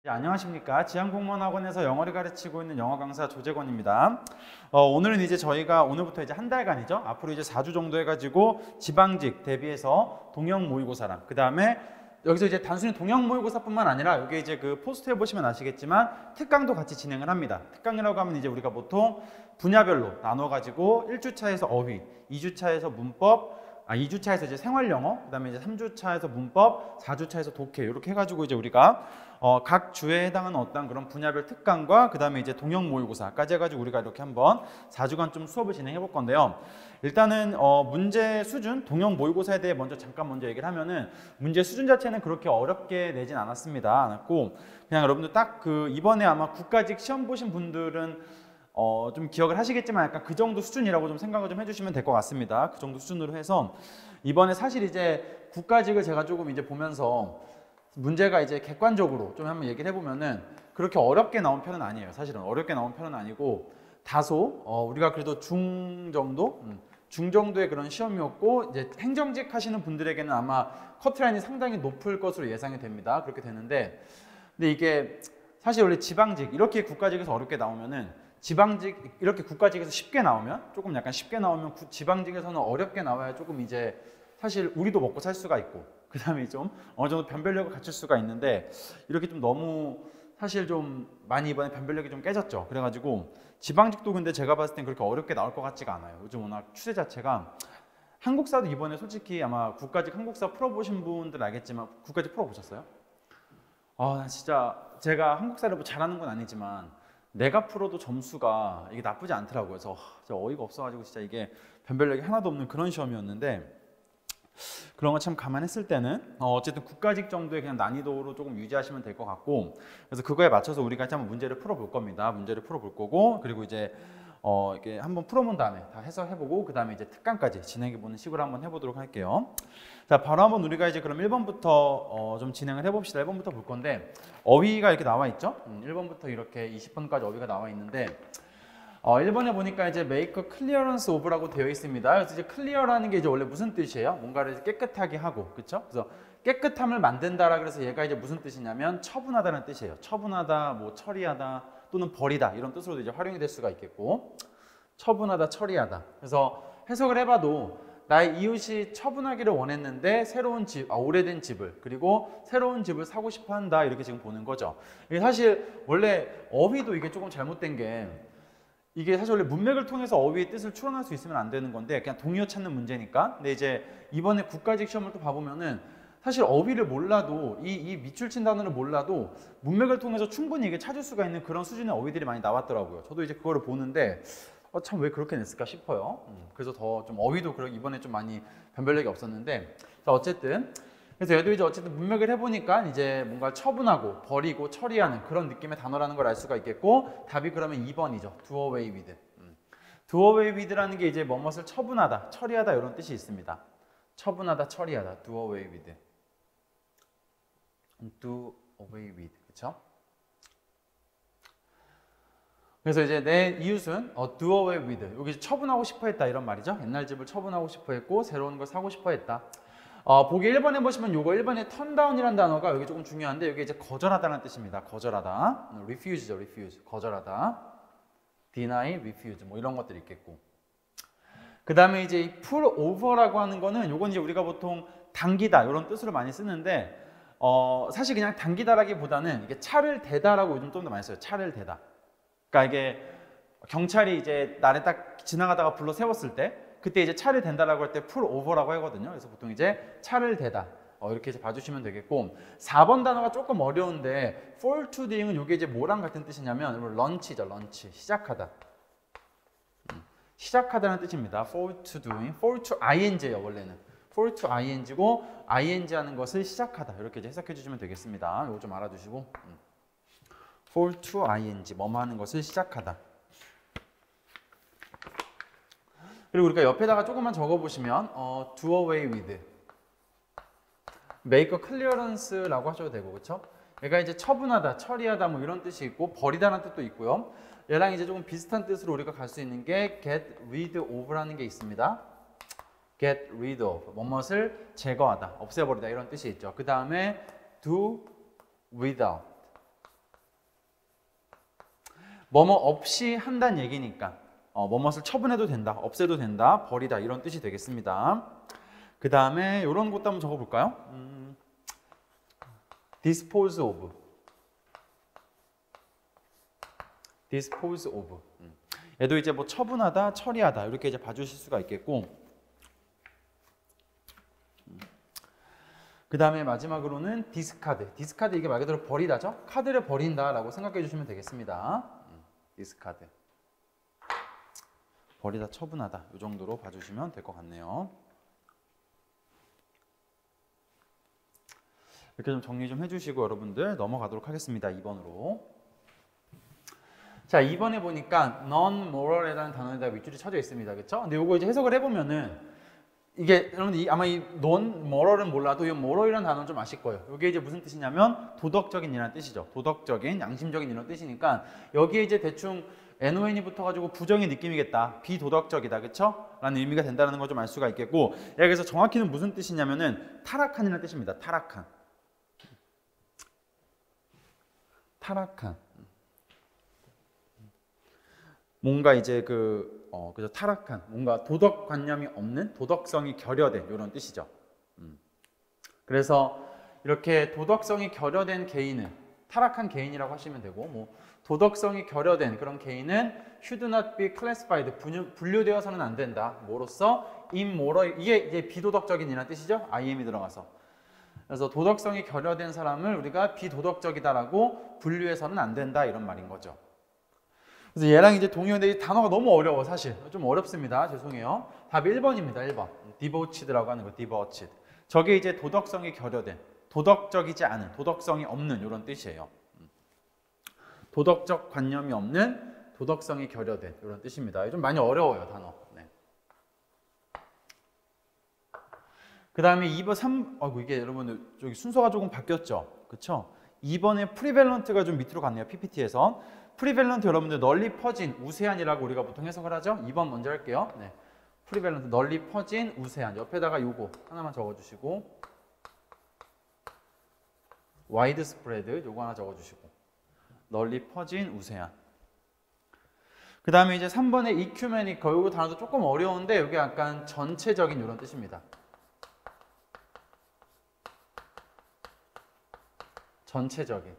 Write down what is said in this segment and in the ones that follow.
네, 안녕하십니까. 지한공무원학원에서 영어를 가르치고 있는 영어 강사 조재권입니다. 오늘은 이제 저희가 오늘부터 이제 한 달간이죠. 앞으로 이제 4주 정도 해가지고 지방직 대비해서 동형 모의고사랑 그 다음에 여기서 이제 단순히 동형 모의고사뿐만 아니라 여기 이제 그 포스터에 보시면 아시겠지만 특강도 같이 진행을 합니다. 특강이라고 하면 이제 우리가 보통 분야별로 나눠가지고 1주차에서 어휘, 2주차에서 문법, 2주차에서 이제 생활영어, 그 다음에 이제 3주차에서 문법, 4주차에서 독해 이렇게 해가지고 이제 우리가 각 주에 해당하는 어떤 그런 분야별 특강과 그 다음에 이제 동형 모의고사까지 해가지고 우리가 이렇게 한번 4주간 좀 수업을 진행해 볼 건데요. 일단은 문제 수준, 동형 모의고사에 대해 먼저 얘기를 하면은 문제 수준 자체는 그렇게 어렵게 내진 않았습니다. 그냥 여러분들 딱 그 이번에 아마 국가직 시험 보신 분들은 좀 기억을 하시겠지만 약간 그 정도 수준이라고 좀 생각을 좀 해주시면 될 것 같습니다. 그 정도 수준으로 해서 이번에 사실 이제 국가직을 제가 조금 이제 보면서 문제가 이제 객관적으로 좀 한번 얘기를 해보면은 그렇게 어렵게 나온 편은 아니에요. 사실은 어렵게 나온 편은 아니고 다소 우리가 그래도 중 정도의 그런 시험이었고 이제 행정직 하시는 분들에게는 아마 커트라인이 상당히 높을 것으로 예상이 됩니다. 그렇게 되는데 근데 이게 사실 원래 지방직 이렇게 국가직에서 어렵게 나오면은 지방직 이렇게 국가직에서 쉽게 나오면 조금 약간 쉽게 나오면 지방직에서는 어렵게 나와야 조금 이제 사실 우리도 먹고 살 수가 있고 그 다음에 좀 어느 정도 변별력을 갖출 수가 있는데 이렇게 좀 너무 사실 좀 많이 이번에 변별력이 좀 깨졌죠. 그래가지고 지방직도 근데 제가 봤을 땐 그렇게 어렵게 나올 것 같지가 않아요. 요즘 워낙 추세 자체가 한국사도 이번에 솔직히 아마 국가직 한국사 풀어보신 분들 알겠지만 국가직 풀어보셨어요? 진짜 제가 한국사를 뭐 잘하는 건 아니지만 내가 풀어도 점수가 이게 나쁘지 않더라고요. 그래서 진짜 어이가 없어가지고 진짜 이게 변별력이 하나도 없는 그런 시험이었는데 그런 거 참 감안했을 때는 어쨌든 국가직 정도의 그냥 난이도로 조금 유지하시면 될 것 같고 그래서 그거에 맞춰서 우리가 한번 문제를 풀어볼 겁니다. 문제를 풀어볼 거고 그리고 이제 이렇게 한번 풀어본 다음에 다 해석해보고 그 다음에 이제 특강까지 진행해보는 식으로 한번 해보도록 할게요. 자, 바로 한번 우리가 이제 그럼 1번부터 좀 진행을 해봅시다. 1번부터 볼 건데 어휘가 이렇게 나와 있죠. 1번부터 이렇게 20번까지 어휘가 나와 있는데 1번에 보니까 이제 make a clearance of라고 되어 있습니다. 그래서 이제 clear라는 게 이제 원래 무슨 뜻이에요? 뭔가를 깨끗하게 하고, 그렇죠? 그래서 깨끗함을 만든다라 그래서 얘가 이제 무슨 뜻이냐면 처분하다는 뜻이에요. 처분하다, 뭐 처리하다 또는 버리다 이런 뜻으로도 이제 활용이 될 수가 있겠고, 처분하다, 처리하다. 그래서 해석을 해봐도 나의 이웃이 처분하기를 원했는데 새로운 집, 오래된 집을 그리고 새로운 집을 사고 싶어한다 이렇게 지금 보는 거죠. 이게 사실 원래 어휘도 이게 조금 잘못된 게. 이게 사실 원래 문맥을 통해서 어휘의 뜻을 추론할 수 있으면 안 되는 건데 그냥 동의어 찾는 문제니까. 근데 이제 이번에 국가직 시험을 또 봐보면은 사실 어휘를 몰라도 이 밑줄 친 단어를 몰라도 문맥을 통해서 충분히 이게 찾을 수가 있는 그런 수준의 어휘들이 많이 나왔더라고요. 저도 이제 그거를 보는데 참 왜 그렇게 냈을까 싶어요. 그래서 더 좀 어휘도 이번에 좀 많이 변별력이 없었는데 어쨌든 그래서 얘도 이제 어쨌든 문맥을 해보니까 이제 뭔가 처분하고 버리고 처리하는 그런 느낌의 단어라는 걸 알 수가 있겠고 답이 그러면 2번이죠. do away with. do away with라는 게 이제 뭐뭇을 처분하다, 처리하다 이런 뜻이 있습니다. 처분하다, 처리하다, do away with. do away with, 그렇죠? 그래서 이제 내 이웃은 do away with, 여기 처분하고 싶어 했다 이런 말이죠. 옛날 집을 처분하고 싶어 했고 새로운 걸 사고 싶어 했다. 보기 1번에 보시면 요거 1번에 턴다운이라는 단어가 여기 조금 중요한데 여기 이제 거절하다는 뜻입니다. 거절하다. refuse죠, refuse. 거절하다. deny, refuse 뭐 이런 것들이 있겠고. 그 다음에 이제 이 pull over라고 하는 거는 요건 이제 우리가 보통 당기다 이런 뜻으로 많이 쓰는데 사실 그냥 당기다라기보다는 이게 차를 대다라고 요즘 좀 더 많이 써요. 차를 대다. 그러니까 이게 경찰이 이제 나를 딱 지나가다가 불러 세웠을 때 그때 이제 차를 댄다라고 할 때 pull over라고 하거든요. 그래서 보통 이제 차를 대다 이렇게 이제 봐주시면 되겠고 4번 단어가 조금 어려운데 fall to doing은 이게 이제 뭐랑 같은 뜻이냐면 런치죠, 런치 시작하다. 시작하다는 뜻입니다. fall to doing, fall to ing예요 원래는. fall to ing고 ing 하는 것을 시작하다 이렇게 이제 해석해 주시면 되겠습니다. 이거 좀 알아두시고 fall to ing 뭐뭐 하는 것을 시작하다. 그리고 우리가 옆에다가 조금만 적어보시면 do away with, make a clearance라고 하셔도 되고 그렇죠? 얘가 이제 처분하다, 처리하다 뭐 이런 뜻이 있고 버리다는 뜻도 있고요. 얘랑 이제 조금 비슷한 뜻으로 우리가 갈 수 있는 게 get rid of라는 게 있습니다. get rid of, 뭐뭇을 제거하다, 없애버리다 이런 뜻이 있죠. 그 다음에 do without, 뭐뭐 없이 한다는 얘기니까 뭐뭇을 처분해도 된다, 없애도 된다, 버리다 이런 뜻이 되겠습니다. 그 다음에 이런 것도 한번 적어볼까요? dispose of, dispose of. 얘도 이제 뭐 처분하다, 처리하다 이렇게 이제 봐주실 수가 있겠고. 그 다음에 마지막으로는 디스카드. 디스카드 이게 말 그대로 버리다죠? 카드를 버린다라고 생각해 주시면 되겠습니다. 디스카드. 버리다, 처분하다 이 정도로 봐주시면 될 것 같네요. 이렇게 좀 정리 좀 해주시고 여러분들 넘어가도록 하겠습니다. 2번으로. 자, 2번에 보니까 non-moral이라는 단어에다 밑줄이 쳐져 있습니다. 그렇죠? 근데 이거 이제 해석을 해보면은 이게 여러분들 아마 이 non-moral은 몰라도 이 moral이라는 단어는 좀 아실 거예요. 이게 이제 무슨 뜻이냐면 도덕적인 이라는 뜻이죠. 도덕적인, 양심적인 이런 뜻이니까 여기에 이제 대충 NON이 붙어가지고 부정의 느낌이겠다. 비도덕적이다. 그쵸? 라는 의미가 된다는 걸 좀 알 수가 있겠고, 여기서 정확히는 무슨 뜻이냐면은 타락한이라는 뜻입니다. 타락한. 타락한. 뭔가 이제 그죠? 타락한. 뭔가 도덕관념이 없는, 도덕성이 결여된 이런 뜻이죠. 그래서 이렇게 도덕성이 결여된 개인은 타락한 개인이라고 하시면 되고, 뭐 도덕성이 결여된 그런 개인은 should not be classified, 분류되어서는 안 된다. 뭐로써? immoral, 이게 이제 비도덕적인 이라는 뜻이죠. IM이 들어가서. 그래서 도덕성이 결여된 사람을 우리가 비도덕적이다라고 분류해서는 안 된다 이런 말인 거죠. 그래서 얘랑 이제 동의어인데 이 단어가 너무 어려워. 사실 좀 어렵습니다. 죄송해요. 답이 1번입니다. 1번. debauched라고 하는 거. debauched. 저게 이제 도덕성이 결여된, 도덕적이지 않은, 도덕성이 없는 이런 뜻이에요. 도덕적 관념이 없는, 도덕성이 결여된 이런 뜻입니다. 좀 많이 어려워요, 단어. 네. 그 다음에 2번, 3, 이게 여러분들 저기 순서가 조금 바뀌었죠? 그쵸? 2번에 프리밸런트가 좀 밑으로 갔네요, PPT에서. 프리밸런트 여러분들 널리 퍼진, 우세한이라고 우리가 보통 해석을 하죠? 2번 먼저 할게요. 네. 프리밸런트, 널리 퍼진, 우세한. 옆에다가 요거 하나만 적어주시고, 와이드 스프레드 요거 하나 적어주시고, 널리 퍼진, 우세한. 그 다음에 이제 3번에 이큐메니컬, 요거 단어도 조금 어려운데 이게 약간 전체적인 이런 뜻입니다. 전체적인,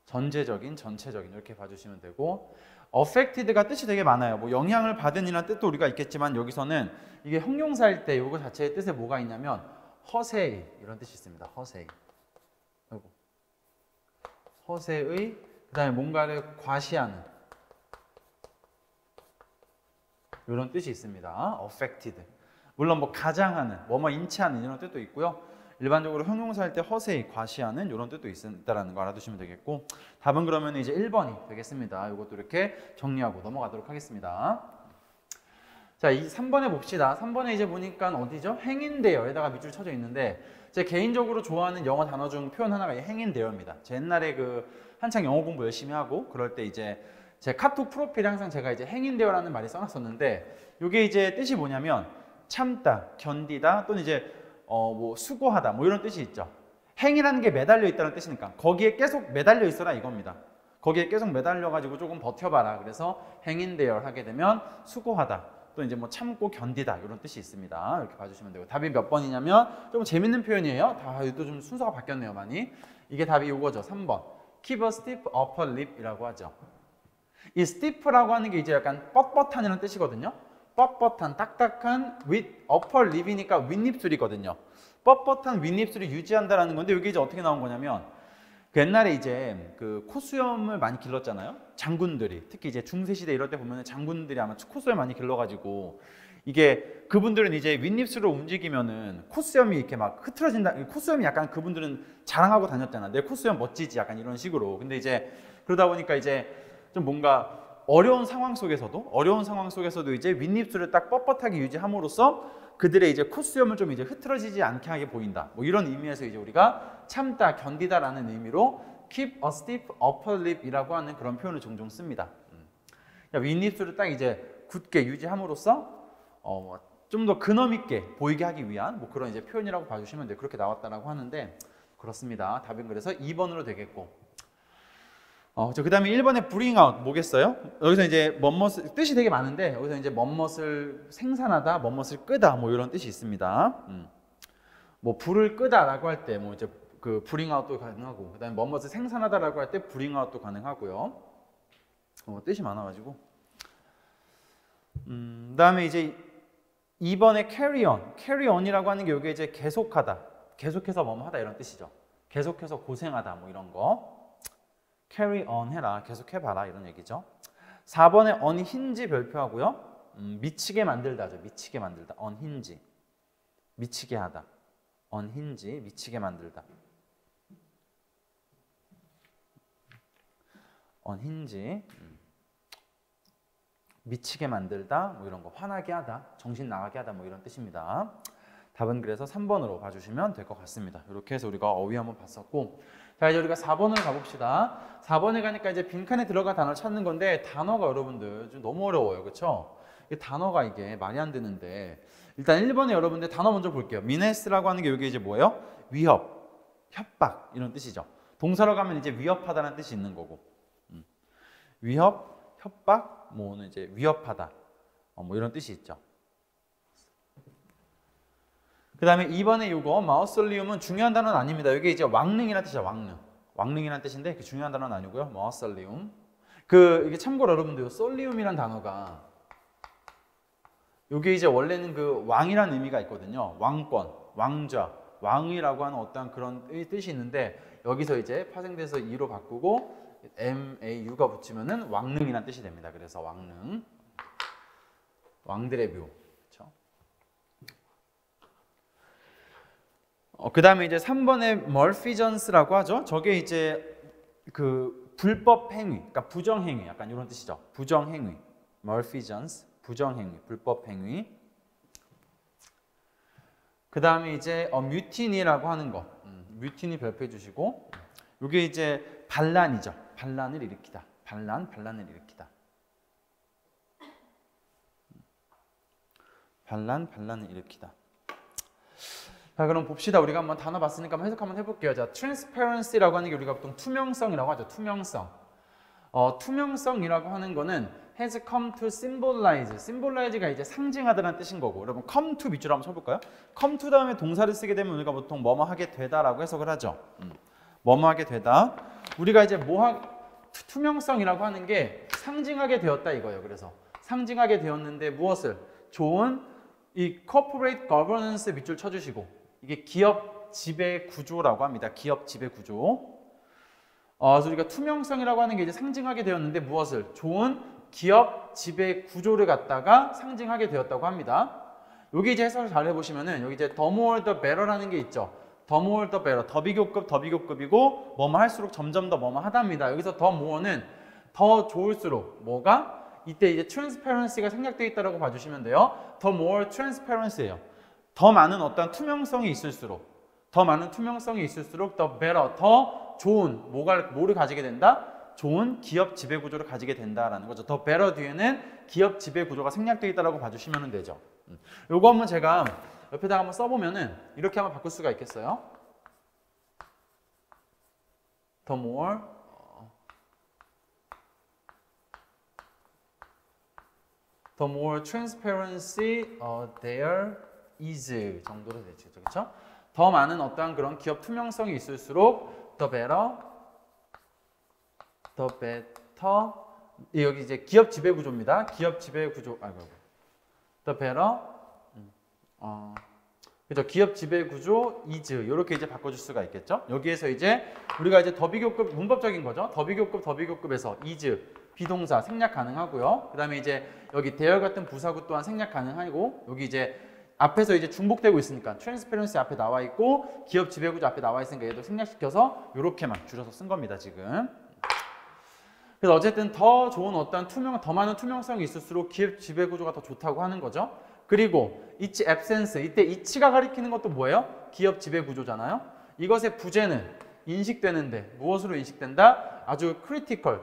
전제적인, 전체적인 이렇게 봐주시면 되고, affected가 뜻이 되게 많아요. 뭐 영향을 받은 이라는 뜻도 우리가 있겠지만 여기서는 이게 형용사일 때 이거 자체의 뜻에 뭐가 있냐면 허세의 이런 뜻이 있습니다. 허세의. 허세의, 그 다음에 뭔가를 과시하는 이런 뜻이 있습니다. affected. 물론 뭐 가장하는, 뭐뭐 인치하는 이런 뜻도 있고요. 일반적으로 형용사일 때 허세히, 과시하는 이런 뜻도 있다라는 거 알아두시면 되겠고, 답은 그러면 이제 1번이 되겠습니다. 이것도 이렇게 정리하고 넘어가도록 하겠습니다. 자, 이 3번에 봅시다. 3번에 이제 보니까 어디죠? 행인되어에다가 밑줄 쳐져 있는데, 제 개인적으로 좋아하는 영어 단어 중 표현 하나가 행인되어입니다. 제 옛날에 한창 영어 공부 열심히 하고 그럴 때 이제 제 카톡 프로필에 항상 제가 이제 행인되어라는 말이 써놨었는데, 이게 이제 뜻이 뭐냐면 참다, 견디다, 또는 이제 뭐 수고하다 뭐 이런 뜻이 있죠. 행이라는 게 매달려 있다는 뜻이니까 거기에 계속 매달려 있어라 이겁니다. 거기에 계속 매달려 가지고 조금 버텨봐라. 그래서 행인되어 하게 되면 수고하다, 또 이제 뭐 참고 견디다 이런 뜻이 있습니다. 이렇게 봐주시면 되고, 답이 몇 번이냐면 좀 재밌는 표현이에요. 또 좀 순서가 바뀌었네요, 많이. 이게 답이 이거죠. 3번. Keep a stiff upper lip이라고 하죠. 이 stiff라고 하는 게 이제 약간 뻣뻣한이라는 뜻이거든요. 뻣뻣한, 딱딱한 upper lip이니까 윗입술이거든요. 뻣뻣한 윗입술을 유지한다라는 건데, 이게 이제 어떻게 나온 거냐면, 옛날에 이제 코수염을 많이 길렀잖아요. 장군들이. 특히 이제 중세시대 이럴 때 보면 장군들이 아마 코수염 많이 길러가지고, 이게 그분들은 이제 윗입술을 움직이면은 코수염이 이렇게 막 흐트러진다. 코수염이 약간 그분들은 자랑하고 다녔잖아. 내 코수염 멋지지, 약간 이런 식으로. 근데 이제 그러다 보니까 이제 좀 뭔가 어려운 상황 속에서도 이제 윗입술을 딱 뻣뻣하게 유지함으로써 그들의 이제 코수염을 좀 이제 흐트러지지 않게 하게 보인다. 뭐 이런 의미에서 이제 우리가 참다, 견디다라는 의미로 keep a stiff upper lip이라고 하는 그런 표현을 종종 씁니다. 윗입술을 딱 이제 굳게 유지함으로써 좀 더 근엄 있게 보이게 하기 위한 뭐 그런 이제 표현이라고 봐주시면 돼요. 그렇게 나왔다라고 하는데 그렇습니다. 답은 그래서 2번으로 되겠고, 그 다음에 1번에 bring out 뭐겠어요? 여기서 이제 뭐뭇을 뜻이 되게 많은데 여기서 이제 뭐뭇을 생산하다, 뭐뭇을 끄다 뭐 이런 뜻이 있습니다. 뭐 불을 끄다라고 할 때 뭐 이제 그 bring out도 가능하고 그다음에 뭐뭇을 생산하다라고 할 때 bring out도 가능하고요. 뜻이 많아가지고. 그다음에 이제 2번에 carry on, carry on이라고 하는 게 이게 이제 계속하다, 계속해서 뭐뭐 하다 이런 뜻이죠. 계속해서 고생하다 뭐 이런 거. carry on 해라, 계속 해봐라 이런 얘기죠. 4번에 unhinge 별표하고요. 미치게 만들다죠. 미치게 만들다. unhinge, 미치게 하다. unhinge, 미치게 만들다. unhinge, 미치게 만들다 뭐 이런 거, 화나게 하다, 정신 나가게 하다 뭐 이런 뜻입니다. 답은 그래서 3번으로 봐주시면 될 것 같습니다. 이렇게 해서 우리가 어휘 한번 봤었고, 자 이제 우리가 4번을 가봅시다. 4번에 가니까 이제 빈칸에 들어간 단어를 찾는 건데 단어가 여러분들 좀 너무 어려워요, 그렇죠? 이 단어가 이게 말이 안 되는데 일단 1번에 여러분들 단어 먼저 볼게요. 미네스라고 하는 게 이게 이제 뭐예요? 위협, 협박 이런 뜻이죠. 동사로 가면 이제 위협하다는 뜻이 있는 거고, 위협, 협박, 뭐는 이제 위협하다, 뭐 이런 뜻이 있죠. 그 다음에 2번에 이거 마우솔리움은 중요한 단어는 아닙니다. 이게 이제 왕릉이라는 뜻이야. 왕릉. 왕릉이라는 뜻인데 그 중요한 단어는 아니고요. 마우솔리움. 이게 참고로 여러분들 솔리움이라는 단어가 이게 이제 원래는 그 왕이라는 의미가 있거든요. 왕권, 왕좌, 왕이라고 하는 어떤 그런 뜻이 있는데 여기서 이제 파생돼서 이로 바꾸고 MAU가 붙이면은 왕릉이라는 뜻이 됩니다. 그래서 왕릉, 왕들의 묘. 그 다음에 이제 3번에 malfeasance라고 하죠. 저게 이제 그 불법 행위, 그러니까 부정 행위, 약간 이런 뜻이죠. 부정 행위, malfeasance, 부정 행위, 불법 행위. 그 다음에 이제 mutiny라고 하는 거, mutiny 별표해 주시고, 이게 이제 반란이죠. 반란을 일으키다, 반란을 일으키다. 반란을 일으키다. 자, 그럼 봅시다. 우리가 한번 단어 봤으니까 한번 해석 한번 해볼게요. 자, transparency라고 하는 게 우리가 보통 투명성이라고 하죠. 투명성. 투명성이라고 하는 거는 has come to symbolize. symbolize가 이제 상징하다는 뜻인 거고. 여러분, come to 밑줄 한번 쳐볼까요? come to 다음에 동사를 쓰게 되면 우리가 보통 뭐뭐 하게 되다라고 해석을 하죠. 뭐뭐 하게 되다. 우리가 이제 투명성이라고 하는 게 상징하게 되었다 이거예요. 그래서 상징하게 되었는데 무엇을? 좋은 이 corporate governance 밑줄 쳐주시고, 이게 기업 지배 구조라고 합니다. 기업 지배 구조. 그래서 우리가 투명성이라고 하는 게 이제 상징하게 되었는데 무엇을? 좋은 기업 지배 구조를 갖다가 상징하게 되었다고 합니다. 여기 이제 해석을 잘 해보시면은 여기 이제 the more the better라는 게 있죠. the more the better. 더 비교급이고 뭐뭐 할수록 점점 더 뭐뭐 하답니다. 여기서 the more는 더 좋을수록 뭐가? 이때 이제 transparency가 생략되어 있다고 봐주시면 돼요. the more transparency예요. 더 많은 어떤 투명성이 있을수록, the better, 더 좋은 뭐를 가지게 된다? 좋은 기업 지배 구조를 가지게 된다라는 거죠. the better 뒤에는 기업 지배 구조가 생략되어 있다고 봐주시면 되죠. 요거 한번 제가 옆에다가 한번 써보면은 이렇게 한번 바꿀 수가 있겠어요. the more transparency there is 정도로 되죠. 그렇죠? 더 많은 어떠한 그런 기업 투명성이 있을수록 the better 여기 이제 기업 지배 구조입니다. 기업 지배 구조 the better 그죠? 기업 지배 구조 is 이렇게 이제 바꿔줄 수가 있겠죠? 여기에서 이제 우리가 이제 더 비교급 문법적인 거죠. 더 비교급에서 is 비동사 생략 가능하고요. 그 다음에 이제 여기 대열 같은 부사구 또한 생략 가능하고, 여기 이제 앞에서 이제 중복되고 있으니까 transparency 앞에 나와 있고 기업 지배구조 앞에 나와 있으니까 얘도 생략시켜서 이렇게만 줄여서 쓴 겁니다, 지금. 그래서 어쨌든 더 좋은 어떤 더 많은 투명성이 있을수록 기업 지배구조가 더 좋다고 하는 거죠. 그리고 its absence, 이때 it가 가리키는 것도 뭐예요? 기업 지배구조잖아요. 이것의 부재는 인식되는데 무엇으로 인식된다? 아주 critical,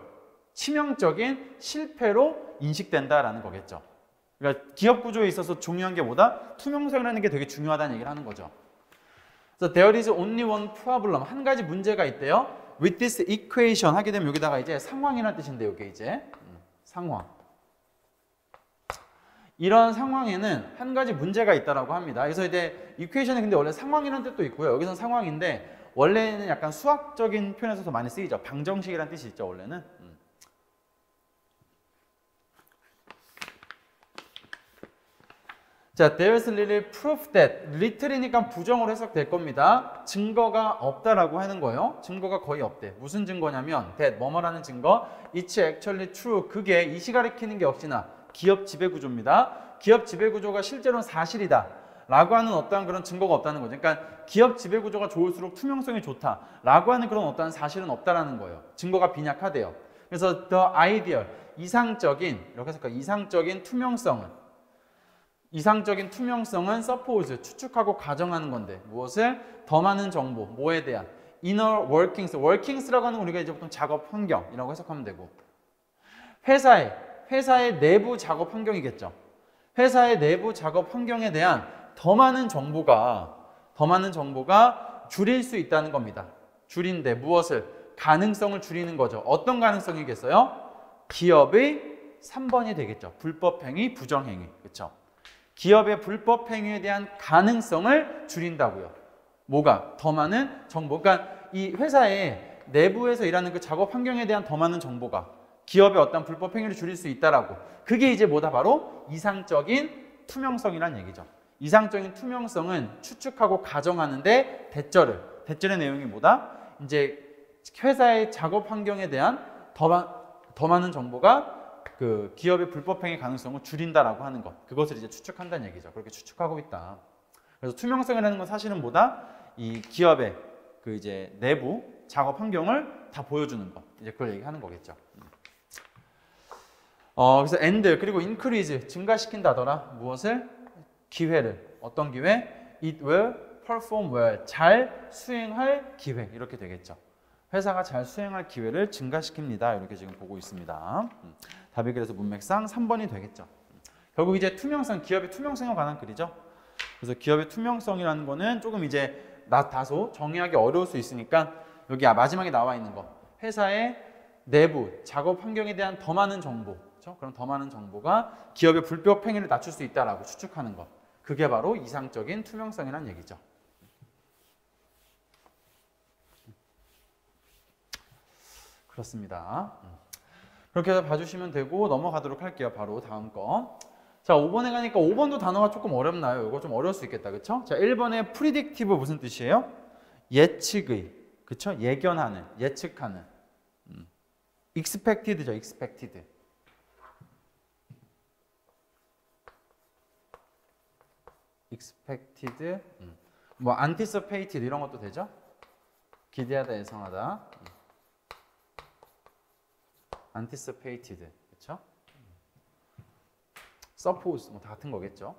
치명적인 실패로 인식된다라는 거겠죠. 그러니까 기업 구조에 있어서 중요한 게 뭐다? 투명성이라는 게 되게 중요하다는 얘기를 하는 거죠. 그래서 there is only one problem, 한 가지 문제가 있대요. with this equation 하게 되면 여기다가 이제 상황이라는 뜻인데 이게 이제 상황. 이런 상황에는 한 가지 문제가 있다라고 합니다. 그래서 이제 equation이 근데 원래 상황이라는 뜻도 있고요. 여기서는 상황인데 원래는 약간 수학적인 표현에서 더 많이 쓰이죠. 방정식이라는 뜻이 있죠, 원래는. 자, there's little proof that. little이니까 부정으로 해석될 겁니다. 증거가 없다라고 하는 거예요. 증거가 거의 없대. 무슨 증거냐면 that 뭐뭐라는 증거 it's actually true. 그게 이시 가리키는 게 역시나 기업 지배구조입니다. 기업 지배구조가 실제로는 사실이다 라고 하는 어떠한 그런 증거가 없다는 거죠. 그러니까 기업 지배구조가 좋을수록 투명성이 좋다 라고 하는 그런 어떠한 사실은 없다라는 거예요. 증거가 빈약하대요. 그래서 the ideal, 이상적인, 이렇게 해서 이상적인 투명성은 suppose, 추측하고 가정하는 건데 무엇을? 더 많은 정보, 뭐에 대한? inner workings라고 하는 건 우리가 이제 보통 작업 환경이라고 해석하면 되고 회사의 내부 작업 환경이겠죠. 회사의 내부 작업 환경에 대한 더 많은 정보가 줄일 수 있다는 겁니다. 줄인데 무엇을? 가능성을 줄이는 거죠. 어떤 가능성이겠어요? 기업의 3번이 되겠죠. 불법행위, 부정행위. 그렇죠? 기업의 불법행위에 대한 가능성을 줄인다고요. 뭐가? 더 많은 정보. 그러니까 이 회사의 내부에서 일하는 그 작업 환경에 대한 더 많은 정보가 기업의 어떤 불법행위를 줄일 수 있다라고. 그게 이제 뭐다? 바로 이상적인 투명성이란 얘기죠. 이상적인 투명성은 추측하고 가정하는데 대절의 내용이 뭐다? 이제 회사의 작업 환경에 대한 더 많은 정보가 그 기업의 불법행위 가능성을 줄인다라고 하는 것. 그것을 이제 추측한다는 얘기죠. 그렇게 추측하고 있다. 그래서 투명성이라는 건 사실은 뭐다? 이 기업의 그 이제 내부 작업 환경을 다 보여주는 것. 이제 그걸 얘기하는 거겠죠. 그래서 and 그리고 increase 증가시킨다더라. 무엇을? 기회를. 어떤 기회? It will perform well. 잘 수행할 기회. 이렇게 되겠죠. 회사가 잘 수행할 기회를 증가시킵니다. 이렇게 지금 보고 있습니다. 답이 그래서 문맥상 3번이 되겠죠. 결국 이제 투명성, 기업의 투명성에 관한 글이죠. 그래서 기업의 투명성이라는 거는 조금 이제 다소 정의하기 어려울 수 있으니까 여기 마지막에 나와 있는 거. 회사의 내부 작업 환경에 대한 더 많은 정보. 그렇죠? 그럼 더 많은 정보가 기업의 불법 행위를 낮출 수 있다라고 추측하는 것. 그게 바로 이상적인 투명성이라는 얘기죠. 그렇습니다. 그렇게 해서 봐주시면 되고 넘어가도록 할게요. 바로 다음 거. 자, 5번에 가니까 5번도 단어가 조금 어렵나요? 이거 좀 어려울 수 있겠다. 그쵸? 자, 1번에 predictive 무슨 뜻이에요? 예측의. 그쵸? 예견하는, 예측하는. expected죠, expected. expected. 뭐 anticipated 이런 것도 되죠? 기대하다, 예상하다. anticipated, 그렇죠? suppose 뭐 다 같은 거겠죠.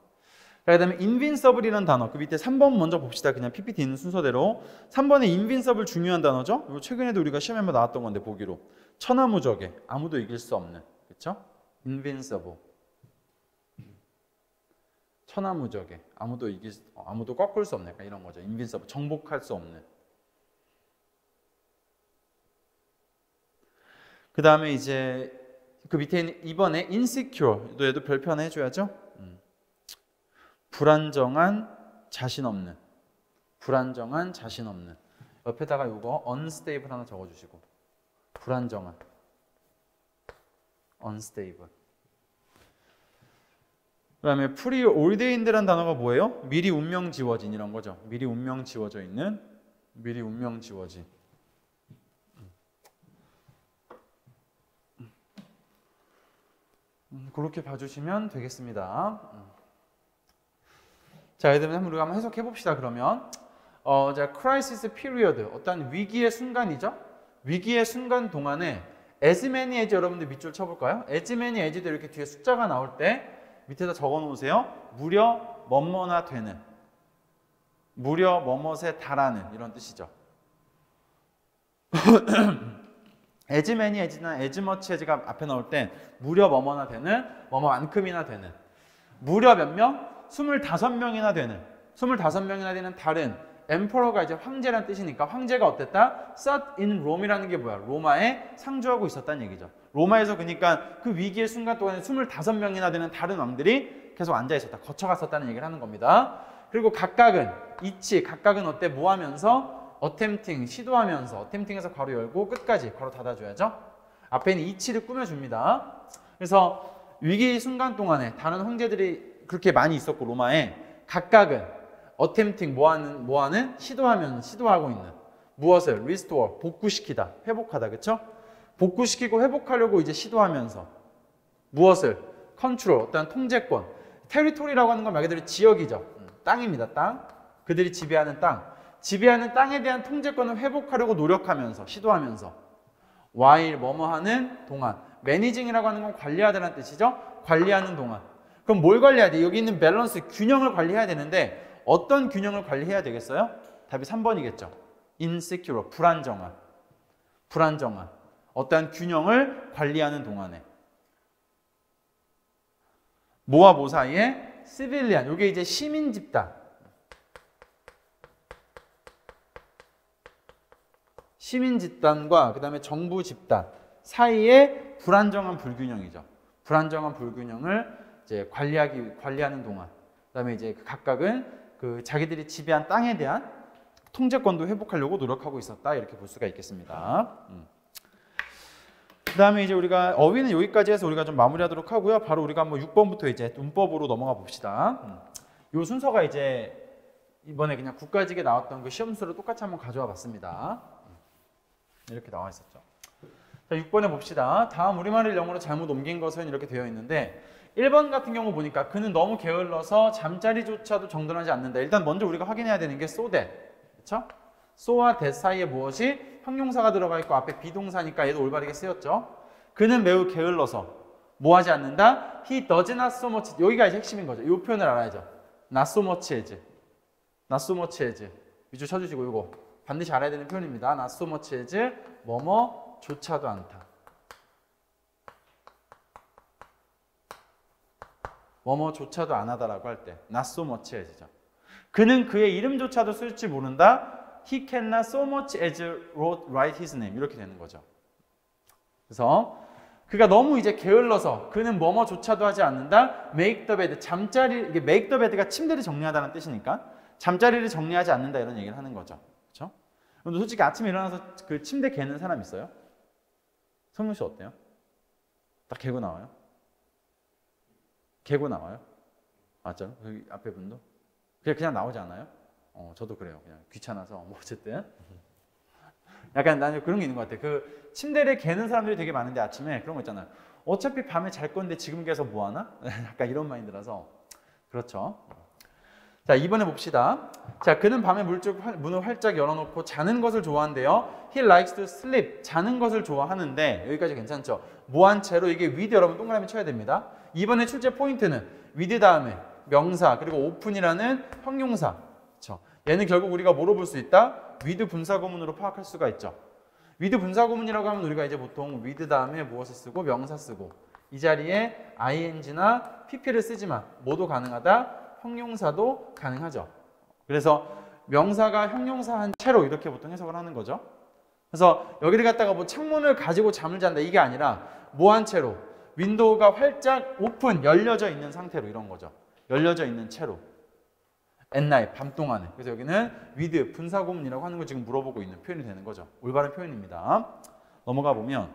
그다음에 invincible이라는 단어. 그 밑에 3번 먼저 봅시다. 그냥 PPT 있는 순서대로. 3번에 invincible 중요한 단어죠. 이거 최근에도 우리가 시험에 한번 나왔던 건데 보기로. 천하무적에 아무도 이길 수 없는. 그렇죠? invincible. 천하무적에 아무도 꺾을 수 없는 약간 이런 거죠. invincible. 정복할 수 없는. 그 다음에 이제 그 밑에 있는 2번에 insecure, 얘도 별표 하나 해줘야죠. 불안정한, 자신 없는. 불안정한, 자신 없는. 옆에다가 이거 unstable 하나 적어주시고. 불안정한, unstable. 그 다음에 preordained라는 단어가 뭐예요? 미리 운명 지워진 이런 거죠. 미리 운명 지워져 있는, 미리 운명 지워진. 그렇게 봐주시면 되겠습니다. 자, 예를 들면 우리가 한번 해석해 봅시다. 그러면 자, crisis period, 어떤 위기의 순간이죠. 위기의 순간 동안에 as many as 여러분들 밑줄 쳐볼까요? as many as도 이렇게 뒤에 숫자가 나올 때 밑에다 적어 놓으세요. 무려 뭐뭐나 되는, 무려 뭐뭇에 달하는 이런 뜻이죠. as many as나 as much as가 앞에 나올 때 무려 뭐뭐나 되는, 뭐뭐만큼이나 되는. 무려 몇 명? 25명이나 되는. 25명이나 되는 다른 emperor가 이제 황제란 뜻이니까 황제가 어땠다? sat in Rome이라는 게 뭐야? 로마에 상주하고 있었다는 얘기죠. 로마에서 그러니까 그 위기의 순간 동안에 25명이나 되는 다른 왕들이 계속 앉아 있었다. 거쳐갔었다는 얘기를 하는 겁니다. 그리고 각각은 각각은 어때? 뭐 하면서? attempting, 시도하면서 attempting에서 괄호 열고 끝까지 괄호 닫아줘야죠. 앞에 있는 이치를 꾸며줍니다. 그래서 위기 순간 동안에 다른 황제들이 그렇게 많이 있었고 로마에 각각은 attempting 뭐하는 시도하고 있는 무엇을 restore 복구시키다 회복하다 그쵸? 복구시키고 회복하려고 이제 시도하면서 무엇을 control 어떤 통제권 territory라고 하는 건 말 그대로 지역이죠. 땅입니다. 땅 그들이 지배하는 땅에 대한 통제권을 회복하려고 노력하면서 시도하면서 while 뭐뭐 하는 동안 managing이라고 하는 건 관리하다는 뜻이죠. 관리하는 동안 그럼 뭘 관리해야 돼? 여기 있는 밸런스 균형을 관리해야 되는데 어떤 균형을 관리해야 되겠어요? 답이 3번이겠죠. insecure 불안정한 어떠한 균형을 관리하는 동안에 뭐와 뭐 사이에 civilian 이게 이제 시민 집단과 그 다음에 정부 집단 사이에 불안정한 불균형이죠. 불안정한 불균형을 이제 관리하는 동안 그다음에 이제 각각은 그 자기들이 지배한 땅에 대한 통제권도 회복하려고 노력하고 있었다 이렇게 볼 수가 있겠습니다. 그다음에 이제 우리가 어휘는 여기까지 해서 우리가 좀 마무리하도록 하고요. 바로 우리가 한번 6번부터 이제 문법으로 넘어가 봅시다. 이 순서가 이제 이번에 그냥 국가직에 나왔던 그 시험 순서로 똑같이 한번 가져와 봤습니다. 이렇게 나와 있었죠. 자, 6번에 봅시다. 다음 우리말을 영어로 잘못 옮긴 것은 이렇게 되어 있는데 1번 같은 경우 보니까 그는 너무 게을러서 잠자리조차도 정돈하지 않는다. 일단 먼저 우리가 확인해야 되는 게 so that. 그렇죠? so와 that 사이에 무엇이 형용사가 들어가 있고 앞에 비동사니까 얘도 올바르게 쓰였죠. 그는 매우 게을러서 뭐 하지 않는다? He does not so much. 여기가 이제 핵심인 거죠. 이 표현을 알아야죠. not so much as. not so much as. 위주 쳐주시고 이거 반드시 알아야 되는 표현입니다. not so much as 뭐뭐조차도 않다. 뭐뭐조차도 안 하다라고 할 때 not so much as죠. 그는 그의 이름조차도 쓸 줄 모른다. He cannot so much as write his name. 이렇게 되는 거죠. 그래서 그가 너무 이제 게을러서 그는 뭐뭐조차도 하지 않는다. Make the bed. 이게 make the bed가 침대를 정리하다는 뜻이니까 잠자리를 정리하지 않는다 이런 얘기를 하는 거죠. 그렇죠? 근데 솔직히 아침에 일어나서 그 침대 개는 사람 있어요? 성룡 씨 어때요? 딱 개고 나와요? 개고 나와요? 맞죠? 여기 앞에 분도? 그냥 나오지 않아요? 저도 그래요. 그냥 귀찮아서 뭐 어쨌든 약간 나는 그런 게 있는 것 같아. 그 침대를 개는 사람들이 되게 많은데 아침에 그런 거 있잖아요. 어차피 밤에 잘 건데 지금 개서 뭐 하나? 약간 이런 마인드라서 그렇죠. 자, 2번에 봅시다. 자, 그는 밤에 문을 활짝 열어놓고 자는 것을 좋아한대요. He likes to sleep. 자는 것을 좋아하는데 여기까지 괜찮죠? 뭐한 채로 이게 with 여러분 동그라미 쳐야 됩니다. 이번에 출제 포인트는 with 다음에 명사 그리고 open이라는 형용사. 그렇죠? 얘는 결국 우리가 뭐로 볼 수 있다? with 분사구문으로 파악할 수가 있죠. with 분사구문이라고 하면 우리가 이제 보통 with 다음에 무엇을 쓰고 명사 쓰고 이 자리에 ing나 pp를 쓰지만 뭐도 가능하다? 형용사도 가능하죠. 그래서 명사가 형용사 한 채로 이렇게 보통 해석을 하는 거죠. 그래서 여기를 갖다가 뭐 창문을 가지고 잠을 잔다 이게 아니라 뭐 한 채로 윈도우가 활짝 오픈 열려져 있는 상태로 이런 거죠. 열려져 있는 채로 at night 밤 동안에. 그래서 여기는 with 분사구문이라고 하는 걸 지금 물어보고 있는 표현이 되는 거죠. 올바른 표현입니다. 넘어가 보면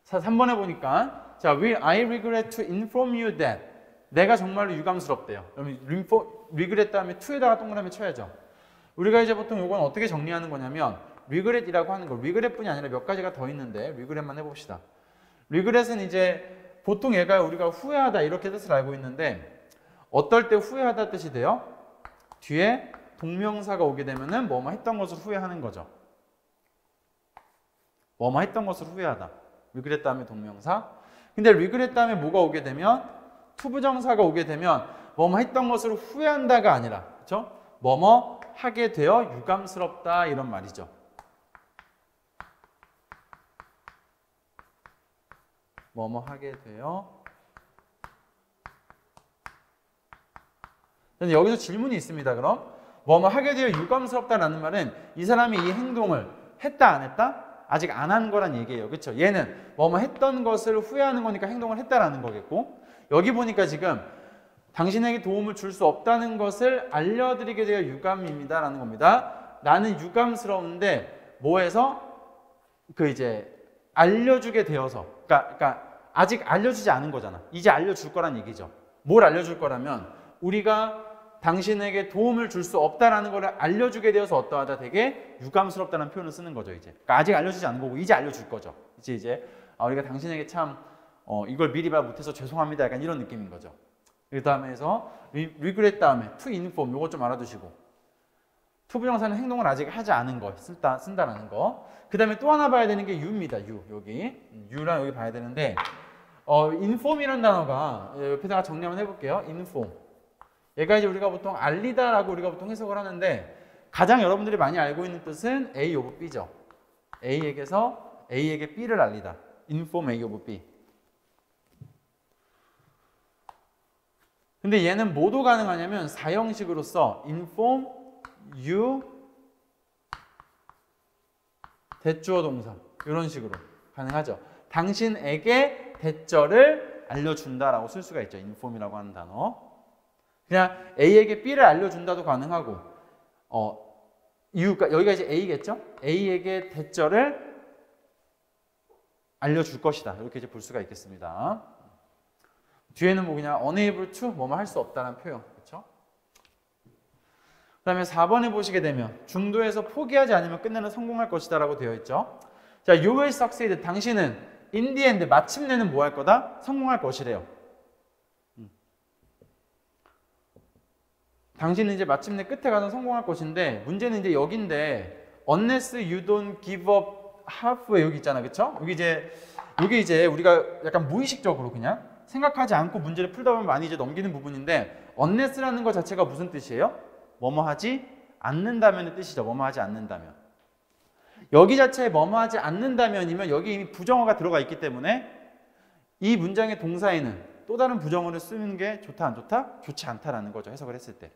3번에 보니까 자, will I regret to inform you that 내가 정말로 유감스럽대요. 그러면 regret 다음에 to에다가 동그라미 쳐야죠. 우리가 이제 보통 이건 어떻게 정리하는 거냐면 regret이라고 하는 거 regret뿐이 아니라 몇 가지가 더 있는데 regret만 해봅시다. regret은 이제 보통 얘가 우리가 후회하다 이렇게 뜻을 알고 있는데 어떨 때 후회하다 뜻이 돼요? 뒤에 동명사가 오게 되면은 뭐뭐 했던 것을 후회하는 거죠. 뭐뭐 했던 것을 후회하다. regret 다음에 동명사. 근데 regret 다음에 뭐가 오게 되면 투부정사가 오게 되면 뭐뭐 했던 것을 후회한다가 아니라 그렇죠? 뭐뭐 하게 되어 유감스럽다 이런 말이죠. 뭐뭐 하게 되어 여기서 질문이 있습니다. 그럼 뭐뭐 하게 되어 유감스럽다라는 말은 이 사람이 이 행동을 했다 안 했다? 아직 안 한 거란 얘기예요. 그렇죠? 얘는 뭐뭐 했던 것을 후회하는 거니까 행동을 했다라는 거겠고, 여기 보니까 지금 당신에게 도움을 줄 수 없다는 것을 알려드리게 되어 유감입니다라는 겁니다. 나는 유감스러운데 뭐해서 그 이제 알려주게 되어서, 그러니까 아직 알려주지 않은 거잖아. 이제 알려줄 거란 얘기죠. 뭘 알려줄 거라면 우리가 당신에게 도움을 줄 수 없다라는 걸 알려주게 되어서 어떠하다, 되게 유감스럽다는 표현을 쓰는 거죠. 이제 그러니까 아직 알려주지 않은 거고 이제 알려줄 거죠. 이제 우리가 당신에게 참 이걸 미리 말 못해서 죄송합니다, 약간 이런 느낌인 거죠. 그 다음에서 regret 다음에 to inform, 요거 좀 알아두시고, to 부정사는 행동을 아직 하지 않은 거 쓴다라는 거. 그 다음에 또 하나 봐야 되는 게 you입니다. you. 여기 you랑 여기 봐야 되는데 inform이라는 단어가 옆에다가 정리 한번 해볼게요. inform. 얘가 이제 우리가 보통 알리다라고 우리가 보통 해석을 하는데, 가장 여러분들이 많이 알고 있는 뜻은 A of B죠. A에게서 A에게 B를 알리다. inform A of B. 근데 얘는 뭐도 가능하냐면 사형식으로 써. inform you 대주어 동사, 이런 식으로 가능하죠. 당신에게 대절을 알려준다라고 쓸 수가 있죠. inform이라고 하는 단어. 그냥 A에게 B를 알려준다도 가능하고, 그러니까 여기가 이제 A겠죠? A에게 대절을 알려줄 것이다. 이렇게 이제 볼 수가 있겠습니다. 뒤에는 뭐 그냥 unable to, 뭐뭐 할 수 없다는 표현. 그렇죠? 그 다음에 4번에 보시게 되면 중도에서 포기하지 않으면 끝내는 성공할 것이다 라고 되어 있죠. 자, you will succeed. 당신은 in the end, 마침내는 뭐 할 거다? 성공할 것이래요. 당신은 이제 마침내 끝에 가서 성공할 것인데, 문제는 이제 여기인데 unless you don't give up halfway, 여기 있잖아. 그쵸? 여기 이제 우리가 약간 무의식적으로 그냥 생각하지 않고 문제를 풀다 보면 많이 이제 넘기는 부분인데, unless라는 것 자체가 무슨 뜻이에요? 뭐뭐 하지 않는다면의 뜻이죠. 뭐뭐 하지 않는다면. 여기 자체에 뭐뭐 하지 않는다면이면 여기 이미 부정어가 들어가 있기 때문에 이 문장의 동사에는 또 다른 부정어를 쓰는 게 좋다 안 좋다? 좋지 않다라는 거죠. 해석을 했을 때.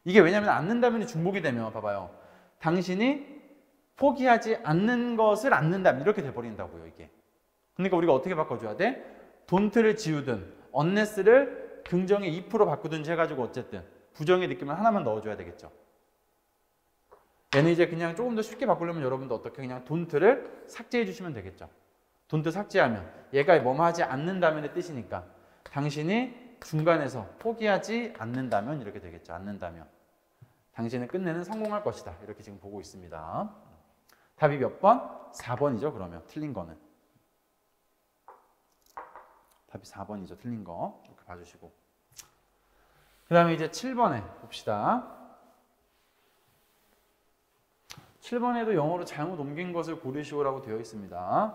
이게 왜냐하면 않는다면이 중복이 되면 봐봐요. 당신이 포기하지 않는 것을 않는다면 이렇게 돼버린다고요. 이게. 그러니까 우리가 어떻게 바꿔줘야 돼? don't를 지우든 unless를 긍정의 if로 바꾸든지 해가지고 어쨌든 부정의 느낌을 하나만 넣어줘야 되겠죠. 얘는 이제 그냥 조금 더 쉽게 바꾸려면 여러분도 어떻게 그냥 don't를 삭제해 주시면 되겠죠. don't 삭제하면 얘가 뭐뭐 하지 않는다면의 뜻이니까 당신이 중간에서 포기하지 않는다면 이렇게 되겠죠. 않는다면. 당신은 끝내는 성공할 것이다. 이렇게 지금 보고 있습니다. 답이 몇 번? 4번이죠. 그러면 틀린 거는. 답이 4번이죠. 틀린 거. 이렇게 봐주시고. 그 다음에 이제 7번에 봅시다. 7번에도 영어로 잘못 옮긴 것을 고르시오라고 되어 있습니다.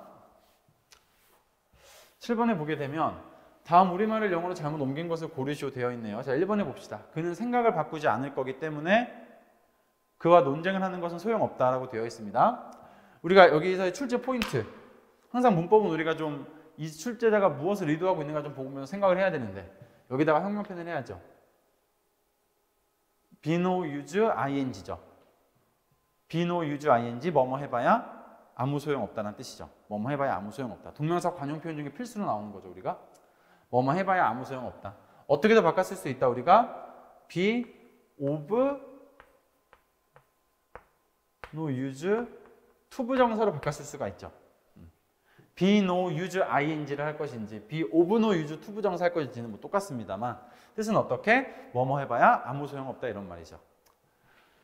7번에 보게 되면 다음 우리말을 영어로 잘못 옮긴 것을 고르시오 되어 있네요. 자, 1번에 봅시다. 그는 생각을 바꾸지 않을 거기 때문에 그와 논쟁을 하는 것은 소용없다라고 되어 있습니다. 우리가 여기서의 출제 포인트, 항상 문법은 우리가 좀 이 출제자가 무엇을 의도하고 있는가 좀 보면서 생각을 해야 되는데, 여기다가 형용편을 해야죠. be no use ing죠. be no use ing, 뭐뭐 해봐야 아무 소용없다는 뜻이죠. 뭐뭐 해봐야 아무 소용없다. 동명사 관용 표현 중에 필수로 나오는 거죠. 우리가 뭐뭐 해봐야 아무 소용없다. 어떻게도 바꿨을 수 있다. 우리가 be of no use to 부정사로 바꿨을 수가 있죠. be no use ing를 할 것인지 be of no use to 부정사 할 것인지는 뭐 똑같습니다만 뜻은 어떻게? 뭐뭐 해봐야 아무 소용없다 이런 말이죠.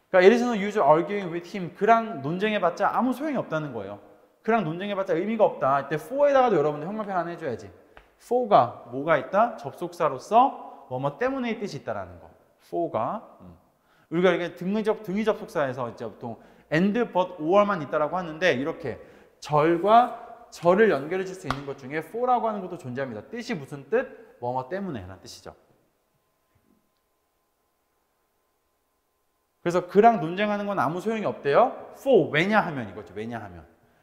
그러니까 it is no use arguing with him. 그랑 논쟁해봤자 아무 소용이 없다는 거예요. 그랑 논쟁해봤자 의미가 없다. 이때 for에다가도 여러분들 형용편 하나 해줘야지. for가 뭐가 있다? 접속사로서 뭐뭐 때문에의 뜻이 있다라는 거. for가 우리가 이게 등의 접속사에서 이제 보통 and, but, or만 있다라고 하는데, 이렇게 절과 절을 연결해 줄 수 있는 것 중에 for라고 하는 것도 존재합니다. 뜻이 무슨 뜻? 뭐뭐 때문에 라는 뜻이죠. 그래서 그랑 논쟁하는 건 아무 소용이 없대요. for, 왜냐하면 이거죠.